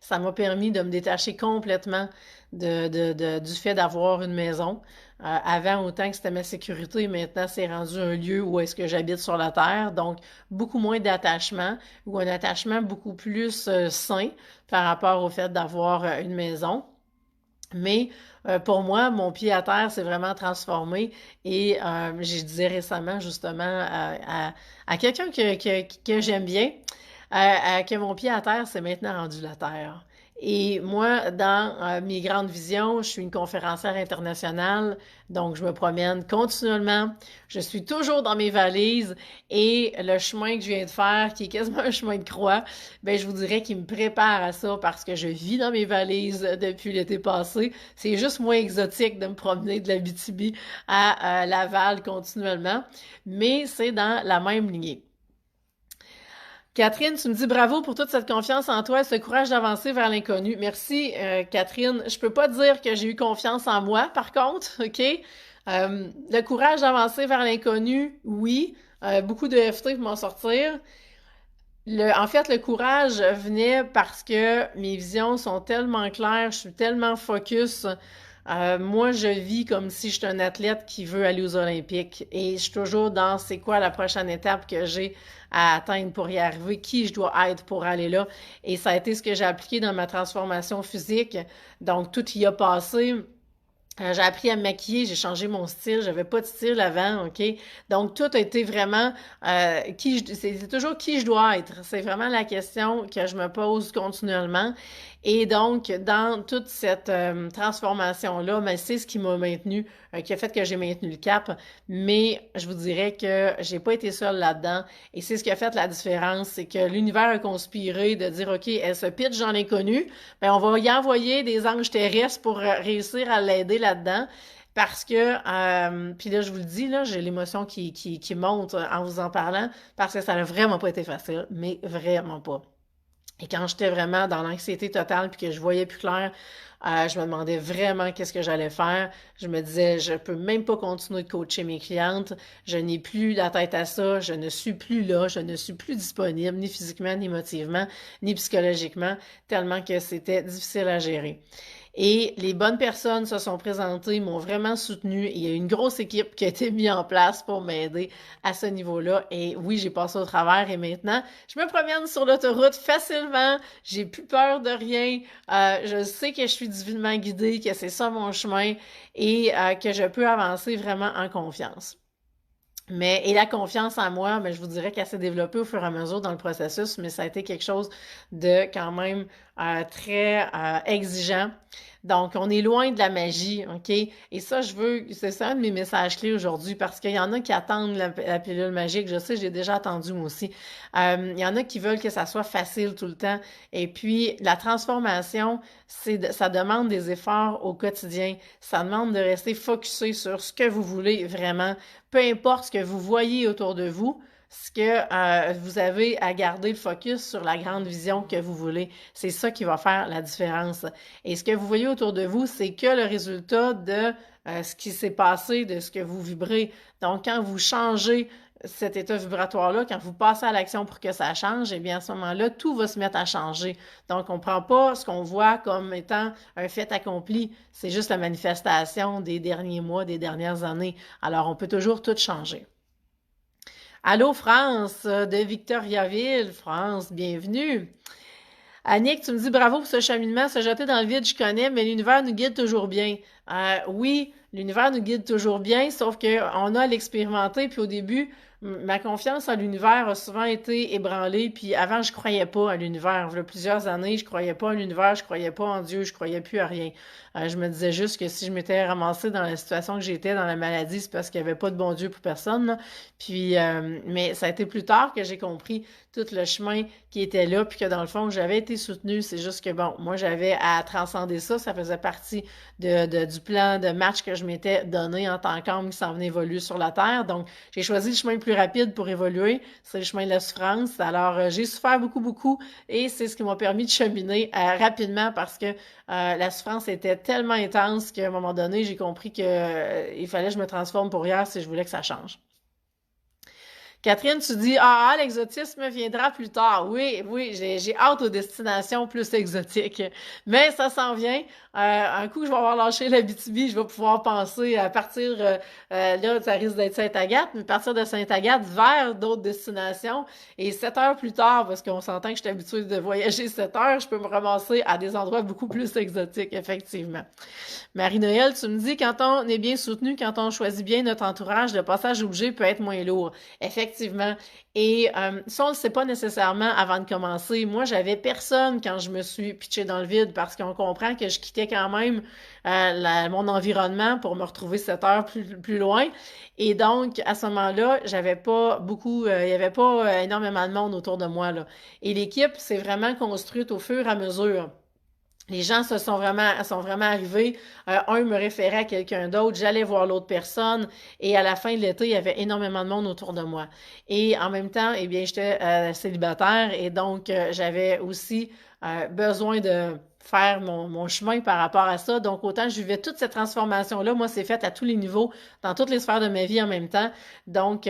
ça m'a permis de me détacher complètement du fait d'avoir une maison. Avant, autant que c'était ma sécurité, maintenant c'est rendu un lieu où est-ce que j'habite sur la terre, donc beaucoup moins d'attachement, ou un attachement beaucoup plus sain par rapport au fait d'avoir une maison. Mais pour moi, mon pied à terre s'est vraiment transformé et j'ai dit récemment justement à quelqu'un que j'aime bien, que mon pied à terre, c'est maintenant rendu la terre. Et moi, dans mes grandes visions, je suis une conférencière internationale, donc je me promène continuellement. Je suis toujours dans mes valises et le chemin que je viens de faire, qui est quasiment un chemin de croix, ben je vous dirais qu'il me prépare à ça parce que je vis dans mes valises depuis l'été passé. C'est juste moins exotique de me promener de l'Abitibi à Laval continuellement, mais c'est dans la même lignée. Catherine, tu me dis bravo pour toute cette confiance en toi et ce courage d'avancer vers l'inconnu. Merci, Catherine. Je peux pas dire que j'ai eu confiance en moi, par contre, OK? Le courage d'avancer vers l'inconnu, oui. Beaucoup de FT pour m'en sortir. En fait, le courage venait parce que mes visions sont tellement claires, je suis tellement focus. Moi, je vis comme si j'étais un athlète qui veut aller aux Olympiques et je suis toujours dans c'est quoi la prochaine étape que j'ai à atteindre pour y arriver, qui je dois être pour aller là. Et ça a été ce que j'ai appliqué dans ma transformation physique. Donc, tout y a passé. J'ai appris à me maquiller, j'ai changé mon style, j'avais pas de style avant, OK? Donc, tout a été vraiment c'est toujours qui je dois être. C'est vraiment la question que je me pose continuellement. Et donc, dans toute cette transformation-là, ben, c'est ce qui m'a maintenu, qui a fait que j'ai maintenu le cap. Mais je vous dirais que j'ai pas été seule là-dedans. Et c'est ce qui a fait la différence, c'est que l'univers a conspiré de dire, OK, elle se pitch dans l'inconnu, ben on va y envoyer des anges terrestres pour réussir à l'aider là-dedans. Parce que, puis là, je vous le dis, là, j'ai l'émotion qui monte en vous en parlant, parce que ça n'a vraiment pas été facile, mais vraiment pas. Et quand j'étais vraiment dans l'anxiété totale puis que je voyais plus clair, je me demandais vraiment qu'est-ce que j'allais faire. Je me disais, je peux même pas continuer de coacher mes clientes. Je n'ai plus la tête à ça. Je ne suis plus là. Je ne suis plus disponible, ni physiquement, ni émotivement, ni psychologiquement, tellement que c'était difficile à gérer. Et les bonnes personnes se sont présentées, m'ont vraiment soutenue. Il y a une grosse équipe qui a été mise en place pour m'aider à ce niveau-là. Et oui, j'ai passé au travers et maintenant, je me promène sur l'autoroute facilement. J'ai plus peur de rien. Je sais que je suis divinement guidée, que c'est ça mon chemin et que je peux avancer vraiment en confiance. Et la confiance en moi, je vous dirais qu'elle s'est développée au fur et à mesure dans le processus, mais ça a été quelque chose de quand même très exigeant. Donc, on est loin de la magie, OK? Et ça, c'est ça un de mes messages clés aujourd'hui, parce qu'il y en a qui attendent la pilule magique. Je sais, j'ai déjà attendu moi aussi. Il y en a qui veulent que ça soit facile tout le temps. Et puis, la transformation, ça demande des efforts au quotidien. Ça demande de rester focusé sur ce que vous voulez vraiment. Peu importe ce que vous voyez autour de vous, ce que vous avez à garder le focus sur la grande vision que vous voulez. C'est ça qui va faire la différence. Et ce que vous voyez autour de vous, c'est que le résultat de ce qui s'est passé, de ce que vous vibrez. Donc, quand vous changez cet état vibratoire-là, quand vous passez à l'action pour que ça change, eh bien, à ce moment-là, tout va se mettre à changer. Donc, on ne prend pas ce qu'on voit comme étant un fait accompli. C'est juste la manifestation des derniers mois, des dernières années. Alors, on peut toujours tout changer. Allô, France, de Victoriaville. France, bienvenue. Annick, tu me dis bravo pour ce cheminement, se jeter dans le vide, je connais, mais l'univers nous guide toujours bien. Oui, l'univers nous guide toujours bien, sauf qu'on a à l'expérimenter, puis au début, ma confiance en l'univers a souvent été ébranlée, puis avant, je croyais pas à l'univers. Il y a plusieurs années, je croyais pas à l'univers, je croyais pas en Dieu, je croyais plus à rien. Je me disais juste que si je m'étais ramassée dans la situation que j'étais, dans la maladie, c'est parce qu'il n'y avait pas de bon Dieu pour personne, là. Puis, mais ça a été plus tard que j'ai compris tout le chemin qui était là, puis que dans le fond, j'avais été soutenue. C'est juste que, bon, moi, j'avais à transcender ça. Ça faisait partie du plan de match que je m'étais donné en tant qu'homme qui s'en venait évoluer sur la Terre. Donc, j'ai choisi le chemin le plus rapide pour évoluer. C'est le chemin de la souffrance. Alors, j'ai souffert beaucoup, beaucoup, et c'est ce qui m'a permis de cheminer rapidement parce que la souffrance était tellement intense qu'à un moment donné, j'ai compris que il fallait que je me transforme pour hier si je voulais que ça change. Catherine, tu dis, l'exotisme viendra plus tard. Oui, oui, j'ai hâte aux destinations plus exotiques. Mais ça s'en vient. Un coup que je vais avoir lâché l'Abitibi, je vais pouvoir penser à partir, là, ça risque d'être Sainte-Agathe, mais partir de Sainte-Agathe vers d'autres destinations. Et 7 heures plus tard, parce qu'on s'entend que je suis habituée de voyager 7 heures, je peux me ramasser à des endroits beaucoup plus exotiques, effectivement. Marie-Noël, tu me dis, quand on est bien soutenu, quand on choisit bien notre entourage, le passage obligé peut être moins lourd. Effectivement. Et ça, on ne le sait pas nécessairement avant de commencer. Moi, j'avais personne quand je me suis pitchée dans le vide parce qu'on comprend que je quittais quand même mon environnement pour me retrouver 7 heures plus loin. Et donc, à ce moment-là, j'avais pas beaucoup, il y avait pas énormément de monde autour de moi, là. Et l'équipe s'est vraiment construite au fur et à mesure. Les gens sont vraiment arrivés. Un me référait à quelqu'un d'autre, j'allais voir l'autre personne, et à la fin de l'été, il y avait énormément de monde autour de moi. Et en même temps, eh bien, j'étais célibataire, et donc j'avais aussi besoin de faire mon chemin par rapport à ça. Donc, autant je vivais toute cette transformation-là, moi, c'est fait à tous les niveaux, dans toutes les sphères de ma vie en même temps. Donc,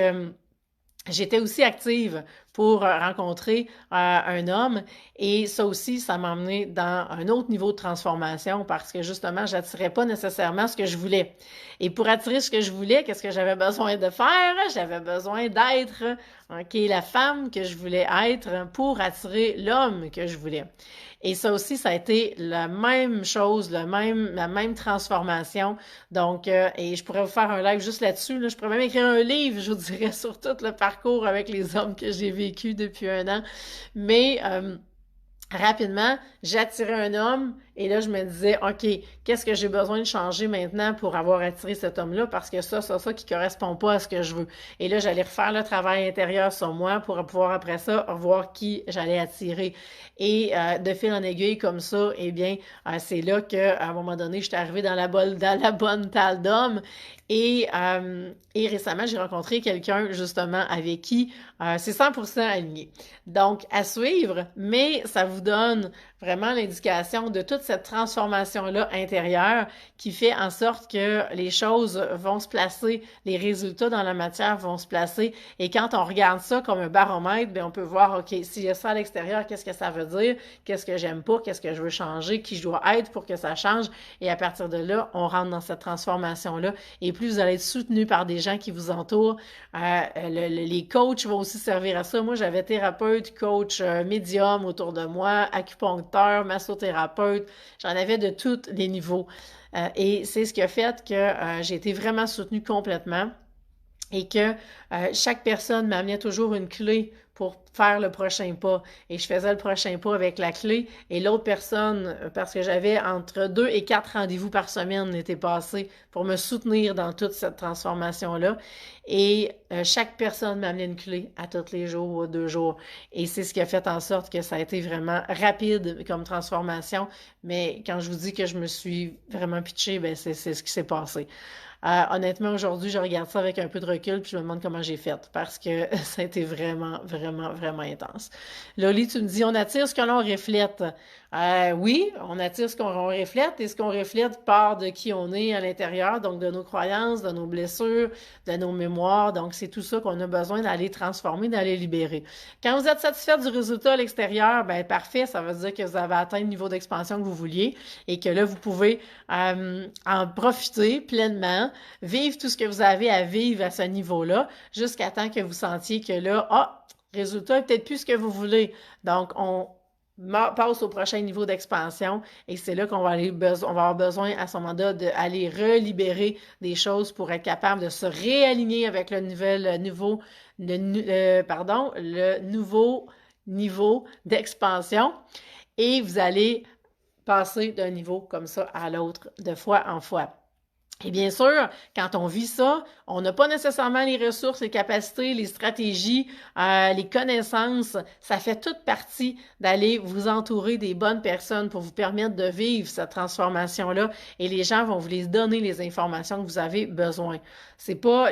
j'étais aussi active pour rencontrer un homme, et ça aussi, ça m'a emmené dans un autre niveau de transformation parce que justement, j'attirais pas nécessairement ce que je voulais. Et pour attirer ce que je voulais, qu'est-ce que j'avais besoin de faire? J'avais besoin d'être, la femme que je voulais être pour attirer l'homme que je voulais. Et ça aussi, ça a été la même chose, la même transformation. Donc, et je pourrais vous faire un live juste là-dessus, là. Je pourrais même écrire un livre, je vous dirais, sur tout le parcours avec les hommes que j'ai vécu depuis un an. Mais rapidement, j'ai attiré un homme Et là, je me disais, OK, qu'est-ce que j'ai besoin de changer maintenant pour avoir attiré cet homme-là? Parce que ça qui correspond pas à ce que je veux. Et là, j'allais refaire le travail intérieur sur moi pour pouvoir, après ça, voir qui j'allais attirer. Et de fil en aiguille comme ça, eh bien, c'est là qu'à un moment donné, j'étais arrivée dans dans la bonne talle d'homme. Et récemment, j'ai rencontré quelqu'un, justement, avec qui c'est 100% aligné. Donc, à suivre, mais ça vous donne vraiment l'indication de toute cette transformation-là intérieure qui fait en sorte que les choses vont se placer, les résultats dans la matière vont se placer. Et quand on regarde ça comme un baromètre, bien, on peut voir, OK, s'il y a ça à l'extérieur, qu'est-ce que ça veut dire? Qu'est-ce que j'aime pas? Qu'est-ce que je veux changer? Qui je dois être pour que ça change? Et à partir de là, on rentre dans cette transformation-là. Et plus vous allez être soutenu par des gens qui vous entourent, les coachs vont aussi servir à ça. Moi, j'avais thérapeute, coach, médium autour de moi, acupuncteur, massothérapeute. J'en avais de tous les niveaux. Et c'est ce qui a fait que j'ai été vraiment soutenue complètement et que chaque personne m'amenait toujours une clé pour faire le prochain pas. Et je faisais le prochain pas avec la clé et l'autre personne, parce que j'avais entre 2 et 4 rendez-vous par semaine était passé pour me soutenir dans toute cette transformation-là. Et chaque personne m'amenait une clé à tous les jours ou 2 jours. Et c'est ce qui a fait en sorte que ça a été vraiment rapide comme transformation. Mais quand je vous dis que je me suis vraiment pitchée, ben c'est ce qui s'est passé. Honnêtement, aujourd'hui, je regarde ça avec un peu de recul puis je me demande comment j'ai fait parce que ça a été vraiment, vraiment, vraiment intense. Loli, tu me dis, on attire ce que l'on reflète. Oui, on attire ce qu'on reflète et ce qu'on reflète part de qui on est à l'intérieur, donc de nos croyances, de nos blessures, de nos mémoires. Donc, c'est tout ça qu'on a besoin d'aller transformer, d'aller libérer. Quand vous êtes satisfait du résultat à l'extérieur, ben parfait, ça veut dire que vous avez atteint le niveau d'expansion que vous vouliez et que là, vous pouvez en profiter pleinement, vivre tout ce que vous avez à vivre à ce niveau-là, jusqu'à temps que vous sentiez que là, résultat est peut-être plus ce que vous voulez. Donc, on passe au prochain niveau d'expansion et c'est là qu'on va on va avoir besoin à ce moment-là d'aller relibérer des choses pour être capable de se réaligner avec le nouveau niveau d'expansion et vous allez passer d'un niveau comme ça à l'autre de fois en fois. Et bien sûr, quand on vit ça, on n'a pas nécessairement les ressources, les capacités, les stratégies, les connaissances. Ça fait toute partie d'aller vous entourer des bonnes personnes pour vous permettre de vivre cette transformation-là et les gens vont vous les donner les informations que vous avez besoin.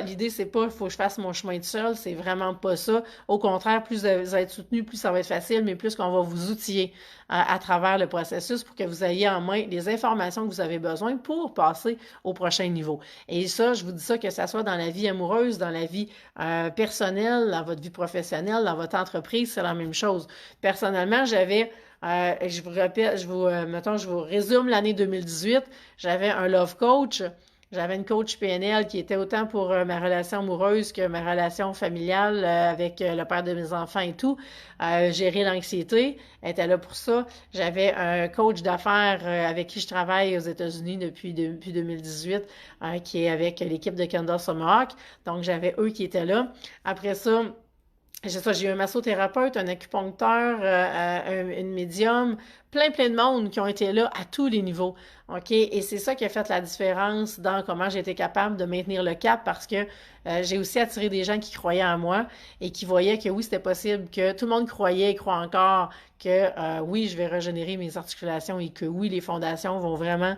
L'idée, c'est pas, il faut que je fasse mon chemin tout seul, c'est vraiment pas ça. Au contraire, plus vous allez être soutenu, plus ça va être facile, mais plus qu'on va vous outiller à travers le processus pour que vous ayez en main les informations que vous avez besoin pour passer au prochain niveau. Et ça, je vous dis ça que ça soit dans la vie amoureuse, dans la vie personnelle, dans votre vie professionnelle, dans votre entreprise, c'est la même chose. Personnellement, je vous répète, je vous résume l'année 2018, j'avais un love coach. J'avais une coach PNL qui était autant pour ma relation amoureuse que ma relation familiale avec le père de mes enfants et tout. Gérer l'anxiété, elle était là pour ça. J'avais un coach d'affaires avec qui je travaille aux États-Unis depuis 2018, qui est avec l'équipe de Kendall Summerhawk. Donc, j'avais eux qui étaient là. Après ça, j'ai eu un massothérapeute, un acupuncteur, une médium, plein de monde qui ont été là à tous les niveaux. OK? Et c'est ça qui a fait la différence dans comment j'ai été capable de maintenir le cap parce que j'ai aussi attiré des gens qui croyaient en moi et qui voyaient que oui, c'était possible, que tout le monde croyait et croit encore que oui, je vais régénérer mes articulations et que oui, les fondations vont vraiment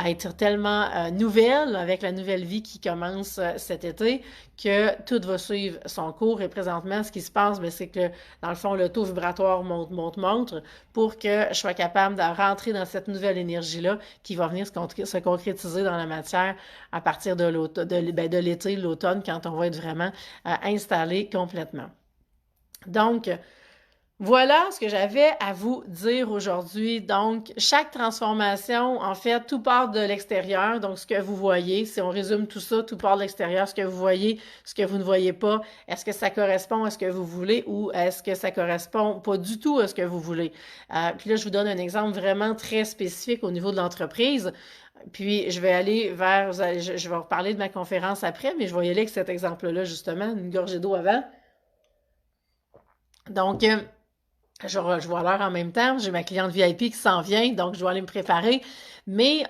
être tellement nouvelles avec la nouvelle vie qui commence cet été que tout va suivre son cours. Et présentement, ce qui se passe, c'est que dans le fond, le taux vibratoire monte pour que je sois capable de rentrer dans cette nouvelle énergie-là qui va venir se concrétiser dans la matière à partir de l'été, l'automne, quand on va être vraiment installé complètement. Donc, voilà ce que j'avais à vous dire aujourd'hui. Donc, chaque transformation, en fait, tout part de l'extérieur. Donc, ce que vous voyez, si on résume tout ça, tout part de l'extérieur. Ce que vous voyez, ce que vous ne voyez pas, est-ce que ça correspond à ce que vous voulez ou est-ce que ça correspond pas du tout à ce que vous voulez? Puis là, je vous donne un exemple vraiment très spécifique au niveau de l'entreprise. Puis, je vais aller je vais reparler de ma conférence après, mais je vais y aller avec cet exemple-là, justement, une gorgée d'eau avant. Donc, je vois l'heure en même temps. J'ai ma cliente VIP qui s'en vient, donc je dois aller me préparer. Mais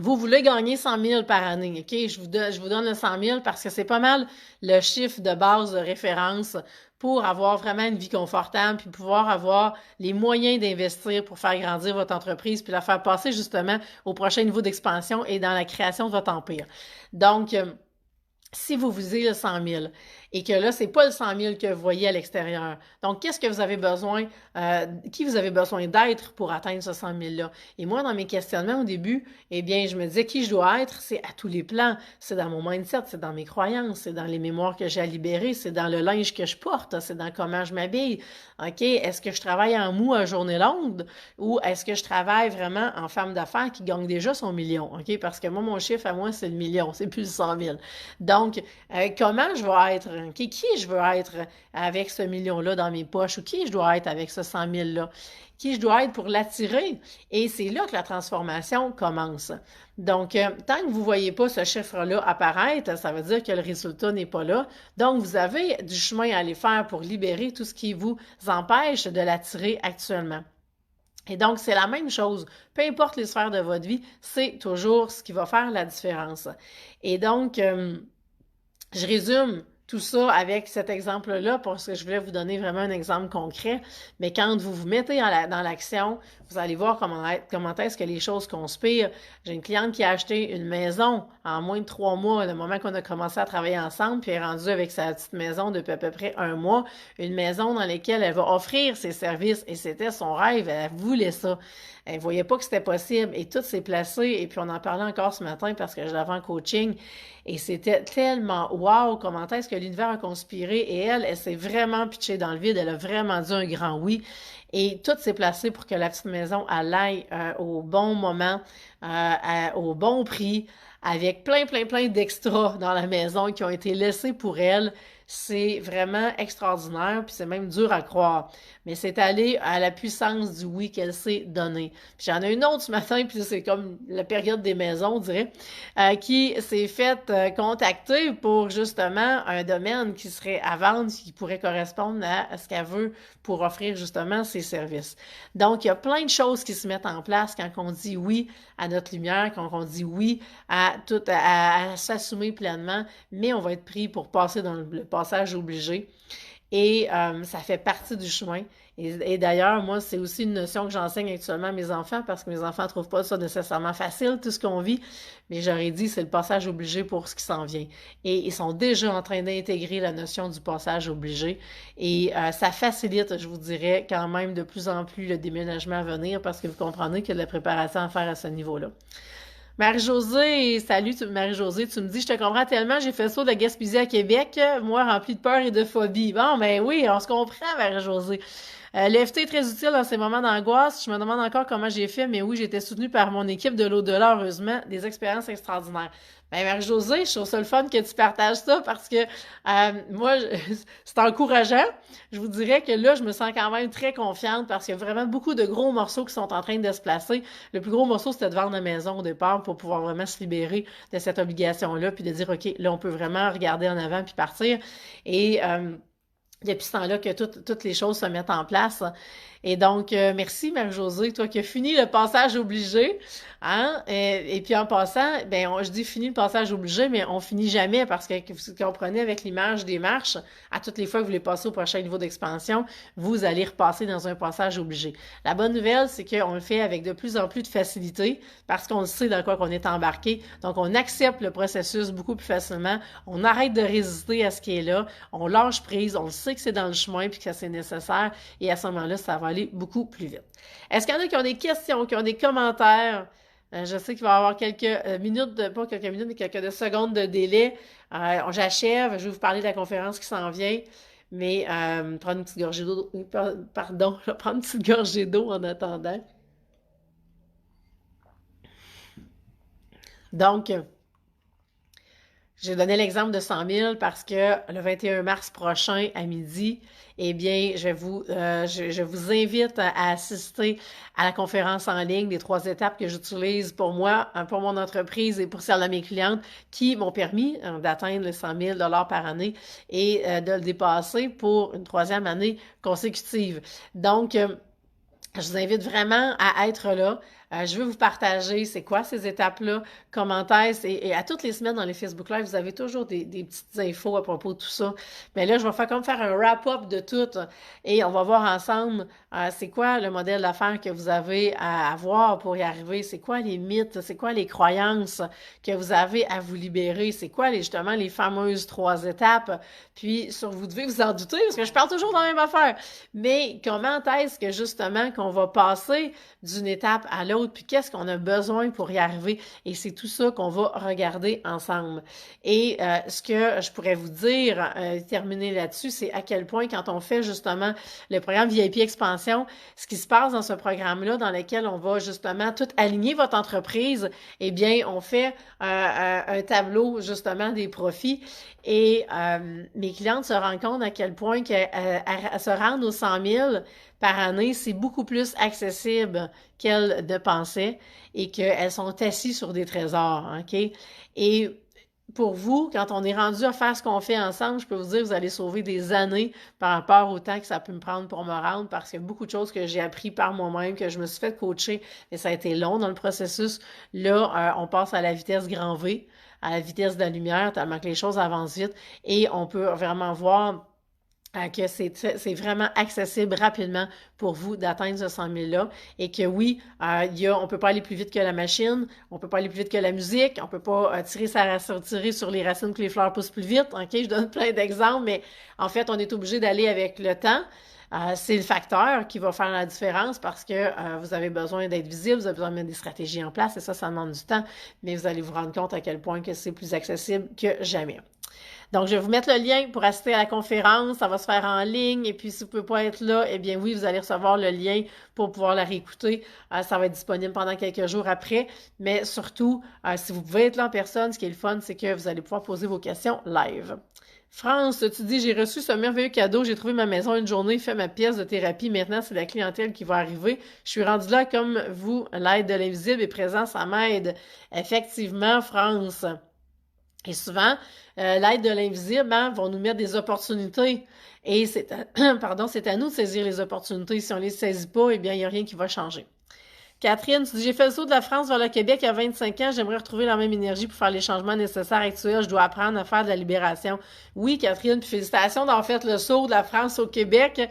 vous voulez gagner 100 000 par année, OK? Je vous donne le 100 000 parce que c'est pas mal le chiffre de base de référence pour avoir vraiment une vie confortable puis pouvoir avoir les moyens d'investir pour faire grandir votre entreprise puis la faire passer justement au prochain niveau d'expansion et dans la création de votre empire. Donc, si vous visez le 100 000 et que là, c'est pas le 100 000 que vous voyez à l'extérieur. Donc, qu'est-ce que vous avez besoin, qui vous avez besoin d'être pour atteindre ce 100 000-là? Et moi, dans mes questionnements au début, eh bien, je me disais qui je dois être, c'est à tous les plans. C'est dans mon mindset, c'est dans mes croyances, c'est dans les mémoires que j'ai à libérer, c'est dans le linge que je porte, c'est dans comment je m'habille. OK? Est-ce que je travaille en mou à journée longue ou est-ce que je travaille vraiment en femme d'affaires qui gagne déjà son million? OK? Parce que moi, mon chiffre à moi, c'est le million, c'est plus le 100 000. Donc, comment je vais être, qui je veux être avec ce million-là dans mes poches ou qui je dois être avec ce 100 000-là, qui je dois être pour l'attirer. Et c'est là que la transformation commence. Donc, tant que vous ne voyez pas ce chiffre-là apparaître, ça veut dire que le résultat n'est pas là. Donc, vous avez du chemin à aller faire pour libérer tout ce qui vous empêche de l'attirer actuellement. Et donc, c'est la même chose. Peu importe les sphères de votre vie, c'est toujours ce qui va faire la différence. Et donc, je résume tout ça avec cet exemple-là parce que je voulais vous donner vraiment un exemple concret. Mais quand vous vous mettez dans l'action, vous allez voir comment est-ce que les choses conspirent. J'ai une cliente qui a acheté une maison en moins de 3 mois, le moment qu'on a commencé à travailler ensemble, puis elle est rendue avec sa petite maison depuis à peu près 1 mois, une maison dans laquelle elle va offrir ses services et c'était son rêve, elle voulait ça. Elle voyait pas que c'était possible et tout s'est placé et puis on en parlait encore ce matin parce que je l'avais en coaching et c'était tellement wow comment est-ce que l'univers a conspiré et elle s'est vraiment pitchée dans le vide, elle a vraiment dit un grand oui et tout s'est placé pour que la petite maison elle aille au bon moment, au bon prix, avec plein d'extras dans la maison qui ont été laissés pour elle. C'est vraiment extraordinaire, puis c'est même dur à croire. Mais c'est allé à la puissance du oui qu'elle s'est donné. Puis j'en ai une autre ce matin, puis c'est comme la période des maisons, on dirait, qui s'est fait contacter pour justement un domaine qui serait à vendre, qui pourrait correspondre à ce qu'elle veut pour offrir justement ses services. Donc, il y a plein de choses qui se mettent en place quand on dit oui à notre lumière, quand on dit oui à tout, à s'assumer pleinement, mais on va être pris pour passer dans le passage obligé. Et ça fait partie du chemin. Et d'ailleurs, moi, c'est aussi une notion que j'enseigne actuellement à mes enfants parce que mes enfants ne trouvent pas ça nécessairement facile, tout ce qu'on vit. Mais j'aurais dit, c'est le passage obligé pour ce qui s'en vient. Et ils sont déjà en train d'intégrer la notion du passage obligé. Et ça facilite, je vous dirais, quand même de plus en plus le déménagement à venir parce que vous comprenez qu'il y a de la préparation à faire à ce niveau-là. Marie-Josée, salut Marie-Josée, tu me dis, je te comprends tellement, j'ai fait ça de Gaspésie à Québec, moi rempli de peur et de phobie. Bon, ben oui, on se comprend, Marie-Josée. L'EFT est très utile dans ces moments d'angoisse. Je me demande encore comment j'ai fait, mais oui, j'ai été soutenue par mon équipe de l'au-delà, heureusement, des expériences extraordinaires. Ben, Marie-Josée, je trouve ça le fun que tu partages ça parce que moi, c'est encourageant. Je vous dirais que là, je me sens quand même très confiante parce qu'il y a vraiment beaucoup de gros morceaux qui sont en train de se placer. Le plus gros morceau, c'était de vendre la maison au départ pour pouvoir vraiment se libérer de cette obligation-là puis de dire, OK, là, on peut vraiment regarder en avant puis partir. Et depuis ce temps-là que toutes les choses se mettent en place. Et donc, merci Marie-Josée, toi qui as fini le passage obligé. Hein? Et puis en passant, ben je dis fini le passage obligé, mais on finit jamais parce que vous comprenez avec l'image des marches, à toutes les fois que vous voulez passer au prochain niveau d'expansion, vous allez repasser dans un passage obligé. La bonne nouvelle, c'est qu'on le fait avec de plus en plus de facilité parce qu'on sait dans quoi qu'on est embarqué. Donc, on accepte le processus beaucoup plus facilement. On arrête de résister à ce qui est là. On lâche prise. On sait que c'est dans le chemin puis que c'est nécessaire. Et à ce moment-là, ça va aller beaucoup plus vite. Est-ce qu'il y en a qui ont des questions, qui ont des commentaires? Je sais qu'il va y avoir quelques minutes, pas quelques minutes, mais quelques secondes de délai. J'achève, je vais vous parler de la conférence qui s'en vient, mais prendre une petite gorgée d'eau. Pardon, je vais prendre une petite gorgée d'eau en attendant. Donc, J'ai donné l'exemple de 100 000 parce que le 21 mars prochain à midi, eh bien, je vous invite à assister à la conférence en ligne des 3 étapes que j'utilise pour moi, pour mon entreprise et pour celle de mes clientes qui m'ont permis d'atteindre les 100 000 par année et de le dépasser pour une 3e année consécutive. Donc, je vous invite vraiment à être là. Je veux vous partager c'est quoi ces étapes-là, comment est-ce, et à toutes les semaines dans les Facebook Live, vous avez toujours des petites infos à propos de tout ça. Mais là, je vais faire un wrap-up de tout et on va voir ensemble c'est quoi le modèle d'affaires que vous avez à avoir pour y arriver, c'est quoi les mythes, c'est quoi les croyances que vous avez à vous libérer, c'est quoi justement les fameuses 3 étapes. Puis, vous devez vous en douter parce que je parle toujours dans la même affaire. Mais comment est-ce que justement qu'on va passer d'une étape à l'autre, puis qu'est-ce qu'on a besoin pour y arriver? Et c'est tout ça qu'on va regarder ensemble. Et ce que je pourrais vous dire, terminer là-dessus, c'est à quel point quand on fait justement le programme VIP Expansion, ce qui se passe dans ce programme-là, dans lequel on va justement tout aligner votre entreprise, eh bien, on fait un tableau justement des profits et mes clientes se rendent compte à quel point qu'elles se rendent aux 100 000 par année, c'est beaucoup plus accessible qu'elles ne pensaient et qu'elles sont assises sur des trésors, OK? Et pour vous, quand on est rendu à faire ce qu'on fait ensemble, je peux vous dire que vous allez sauver des années par rapport au temps que ça peut me prendre pour me rendre parce qu'il y a beaucoup de choses que j'ai appris par moi-même, que je me suis fait coacher, mais ça a été long dans le processus. Là, on passe à la vitesse grand V, à la vitesse de la lumière, tellement que les choses avancent vite et on peut vraiment voir que c'est vraiment accessible rapidement pour vous d'atteindre ce 100 000-là et que oui, on peut pas aller plus vite que la machine, on peut pas aller plus vite que la musique, on peut pas tirer sur les racines que les fleurs poussent plus vite, ok? Je donne plein d'exemples, mais en fait, on est obligé d'aller avec le temps. C'est le facteur qui va faire la différence parce que vous avez besoin d'être visible, vous avez besoin de mettre des stratégies en place et ça demande du temps, mais vous allez vous rendre compte à quel point que c'est plus accessible que jamais. Donc, je vais vous mettre le lien pour assister à la conférence. Ça va se faire en ligne. Et puis, si vous ne pouvez pas être là, eh bien oui, vous allez recevoir le lien pour pouvoir la réécouter. Ça va être disponible pendant quelques jours après. Mais surtout, si vous pouvez être là en personne, ce qui est le fun, c'est que vous allez pouvoir poser vos questions live. France, tu dis, j'ai reçu ce merveilleux cadeau, j'ai trouvé ma maison une journée, fait ma pièce de thérapie, maintenant c'est la clientèle qui va arriver. Je suis rendue là comme vous, l'aide de l'invisible est présent, ça m'aide. Effectivement, France. Et souvent, l'aide de l'invisible vont nous mettre des opportunités. Et c'est à nous de saisir les opportunités. Si on ne les saisit pas, eh bien, il n'y a rien qui va changer. Catherine, tu dis, j'ai fait le saut de la France vers le Québec il y a 25 ans. J'aimerais retrouver la même énergie pour faire les changements nécessaires actuels. Je dois apprendre à faire de la libération. Oui, Catherine, puis félicitations d'avoir fait le saut de la France au Québec.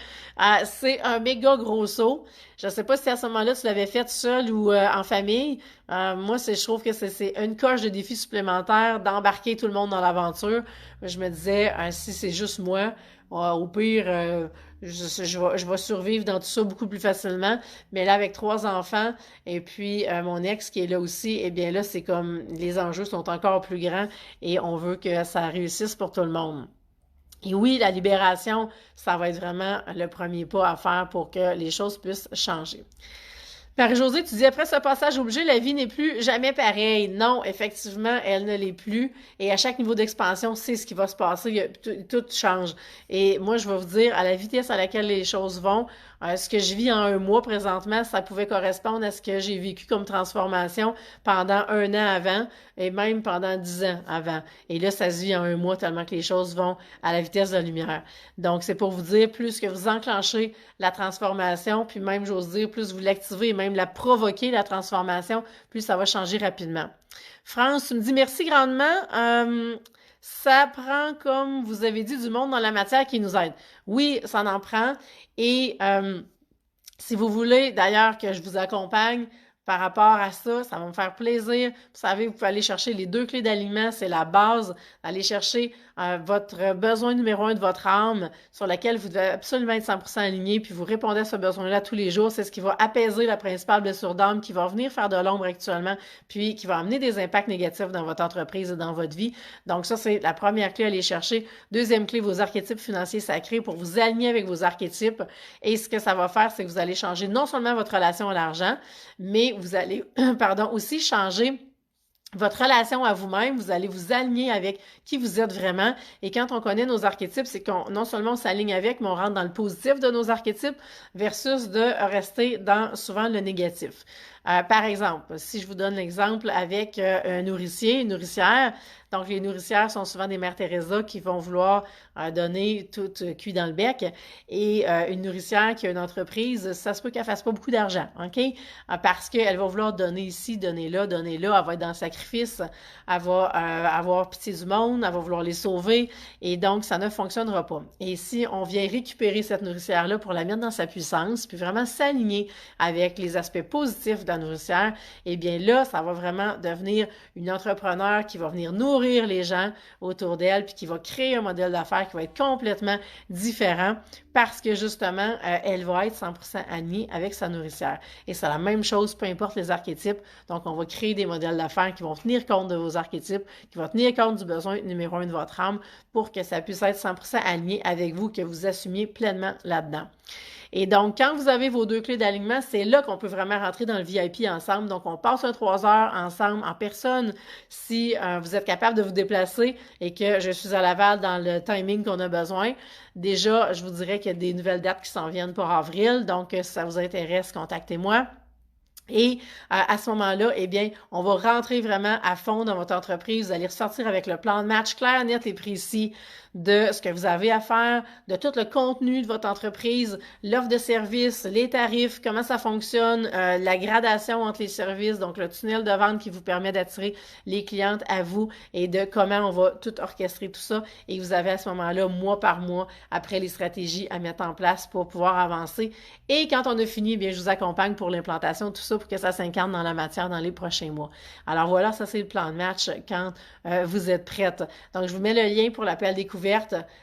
C'est un méga gros saut. Je ne sais pas si à ce moment-là, tu l'avais fait seul ou en famille. Moi, je trouve que c'est une coche de défi supplémentaire d'embarquer tout le monde dans l'aventure. Je me disais, si c'est juste moi, au pire, je vais survivre dans tout ça beaucoup plus facilement. Mais là, avec 3 enfants et puis mon ex qui est là aussi, eh bien là, c'est comme les enjeux sont encore plus grands et on veut que ça réussisse pour tout le monde. Et oui, la libération, ça va être vraiment le premier pas à faire pour que les choses puissent changer. Marie-Josée, tu dis, après ce passage obligé, la vie n'est plus jamais pareille. Non, effectivement, elle ne l'est plus. Et à chaque niveau d'expansion, c'est ce qui va se passer. Tout change. Et moi, je vais vous dire, à la vitesse à laquelle les choses vont, ce que je vis en 1 mois présentement, ça pouvait correspondre à ce que j'ai vécu comme transformation pendant 1 an avant et même pendant 10 ans avant. Et là, ça se vit en 1 mois tellement que les choses vont à la vitesse de la lumière. Donc, c'est pour vous dire, plus que vous enclenchez la transformation, puis même, j'ose dire, plus vous l'activez et même la provoquer, la transformation, plus ça va changer rapidement. France, tu me dis merci grandement. Ça prend, comme vous avez dit, du monde dans la matière qui nous aide. Oui, ça en prend. Et si vous voulez, d'ailleurs, que je vous accompagne par rapport à ça, ça va me faire plaisir. Vous savez, vous pouvez aller chercher les 2 clés d'alignement, c'est la base. Aller chercher votre besoin numéro 1 de votre âme sur laquelle vous devez absolument être 100% aligné, puis vous répondez à ce besoin-là tous les jours. C'est ce qui va apaiser la principale blessure d'âme qui va venir faire de l'ombre actuellement, puis qui va amener des impacts négatifs dans votre entreprise et dans votre vie. Donc ça, c'est la première clé à aller chercher. 2e clé, vos archétypes financiers sacrés pour vous aligner avec vos archétypes. Et ce que ça va faire, c'est que vous allez changer non seulement votre relation à l'argent, mais vous allez, aussi changer votre relation à vous-même, vous allez vous aligner avec qui vous êtes vraiment. Et quand on connaît nos archétypes, c'est qu'on non seulement on s'aligne avec, mais on rentre dans le positif de nos archétypes versus de rester dans souvent le négatif. Par exemple, si je vous donne l'exemple avec un nourricier, une nourricière, donc les nourricières sont souvent des mères Teresa qui vont vouloir donner tout cuit dans le bec, et une nourricière qui a une entreprise, ça se peut qu'elle fasse pas beaucoup d'argent, OK? Parce qu'elle va vouloir donner ici, donner là, elle va être dans le sacrifice, elle va avoir pitié du monde, elle va vouloir les sauver, et donc ça ne fonctionnera pas. Et si on vient récupérer cette nourricière-là pour la mettre dans sa puissance, puis vraiment s'aligner avec les aspects positifs de la nourricière, eh bien là, ça va vraiment devenir une entrepreneur qui va venir nourrir les gens autour d'elle, puis qui va créer un modèle d'affaires qui va être complètement différent parce que justement, elle va être 100% alignée avec sa nourricière. Et c'est la même chose, peu importe les archétypes. Donc, on va créer des modèles d'affaires qui vont tenir compte de vos archétypes, qui vont tenir compte du besoin numéro 1 de votre âme pour que ça puisse être 100% aligné avec vous, que vous assumiez pleinement là-dedans. Et donc, quand vous avez vos 2 clés d'alignement, c'est là qu'on peut vraiment rentrer dans le VIP ensemble. Donc, on passe un 3 heures ensemble en personne si vous êtes capable de vous déplacer et que je suis à Laval dans le timing qu'on a besoin. Déjà, je vous dirais qu'il y a des nouvelles dates qui s'en viennent pour avril. Donc, si ça vous intéresse, contactez-moi. Et à ce moment-là, eh bien, on va rentrer vraiment à fond dans votre entreprise. Vous allez ressortir avec le plan de match clair, net et précis de ce que vous avez à faire, de tout le contenu de votre entreprise, l'offre de service, les tarifs, comment ça fonctionne, la gradation entre les services, donc le tunnel de vente qui vous permet d'attirer les clientes à vous et de comment on va tout orchestrer tout ça. Et vous avez à ce moment-là, mois par mois, après les stratégies à mettre en place pour pouvoir avancer. Et quand on a fini, eh bien, je vous accompagne pour l'implantation de tout ça pour que ça s'incarne dans la matière dans les prochains mois. Alors voilà, ça c'est le plan de match quand vous êtes prête. Donc, je vous mets le lien pour l'appel découverte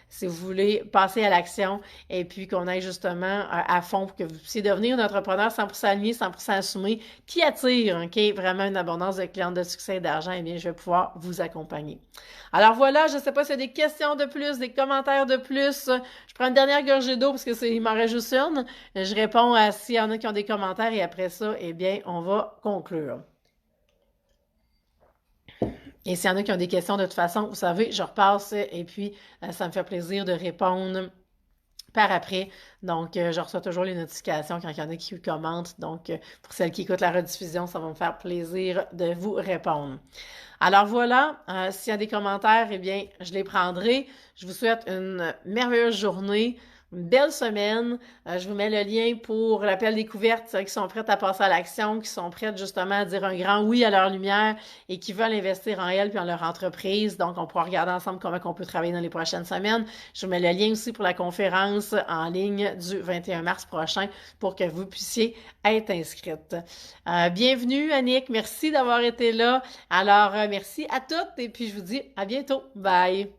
si vous voulez passer à l'action et puis qu'on aille justement à fond pour que vous puissiez devenir un entrepreneur 100% aligné, 100% assumé, qui attire, OK, vraiment une abondance de clients de succès et d'argent, eh bien, je vais pouvoir vous accompagner. Alors voilà, je ne sais pas s'il y a des questions de plus, des commentaires de plus. Je prends une dernière gorgée d'eau parce qu'il m'en reste juste une. Je réponds à s'il y en a qui ont des commentaires et après ça, eh bien, on va conclure. Et s'il y en a qui ont des questions, de toute façon, vous savez, je repasse et puis ça me fait plaisir de répondre par après. Donc, je reçois toujours les notifications quand il y en a qui commentent. Donc, pour celles qui écoutent la rediffusion, ça va me faire plaisir de vous répondre. Alors voilà, s'il y a des commentaires, eh bien, je les prendrai. Je vous souhaite une merveilleuse journée. Une belle semaine. Je vous mets le lien pour l'appel découverte, ceux qui sont prêtes à passer à l'action, qui sont prêtes justement à dire un grand oui à leur lumière et qui veulent investir en elles puis en leur entreprise. Donc, on pourra regarder ensemble comment on peut travailler dans les prochaines semaines. Je vous mets le lien aussi pour la conférence en ligne du 21 mars prochain pour que vous puissiez être inscrite. Bienvenue, Annick. Merci d'avoir été là. Alors, merci à toutes et puis je vous dis à bientôt. Bye!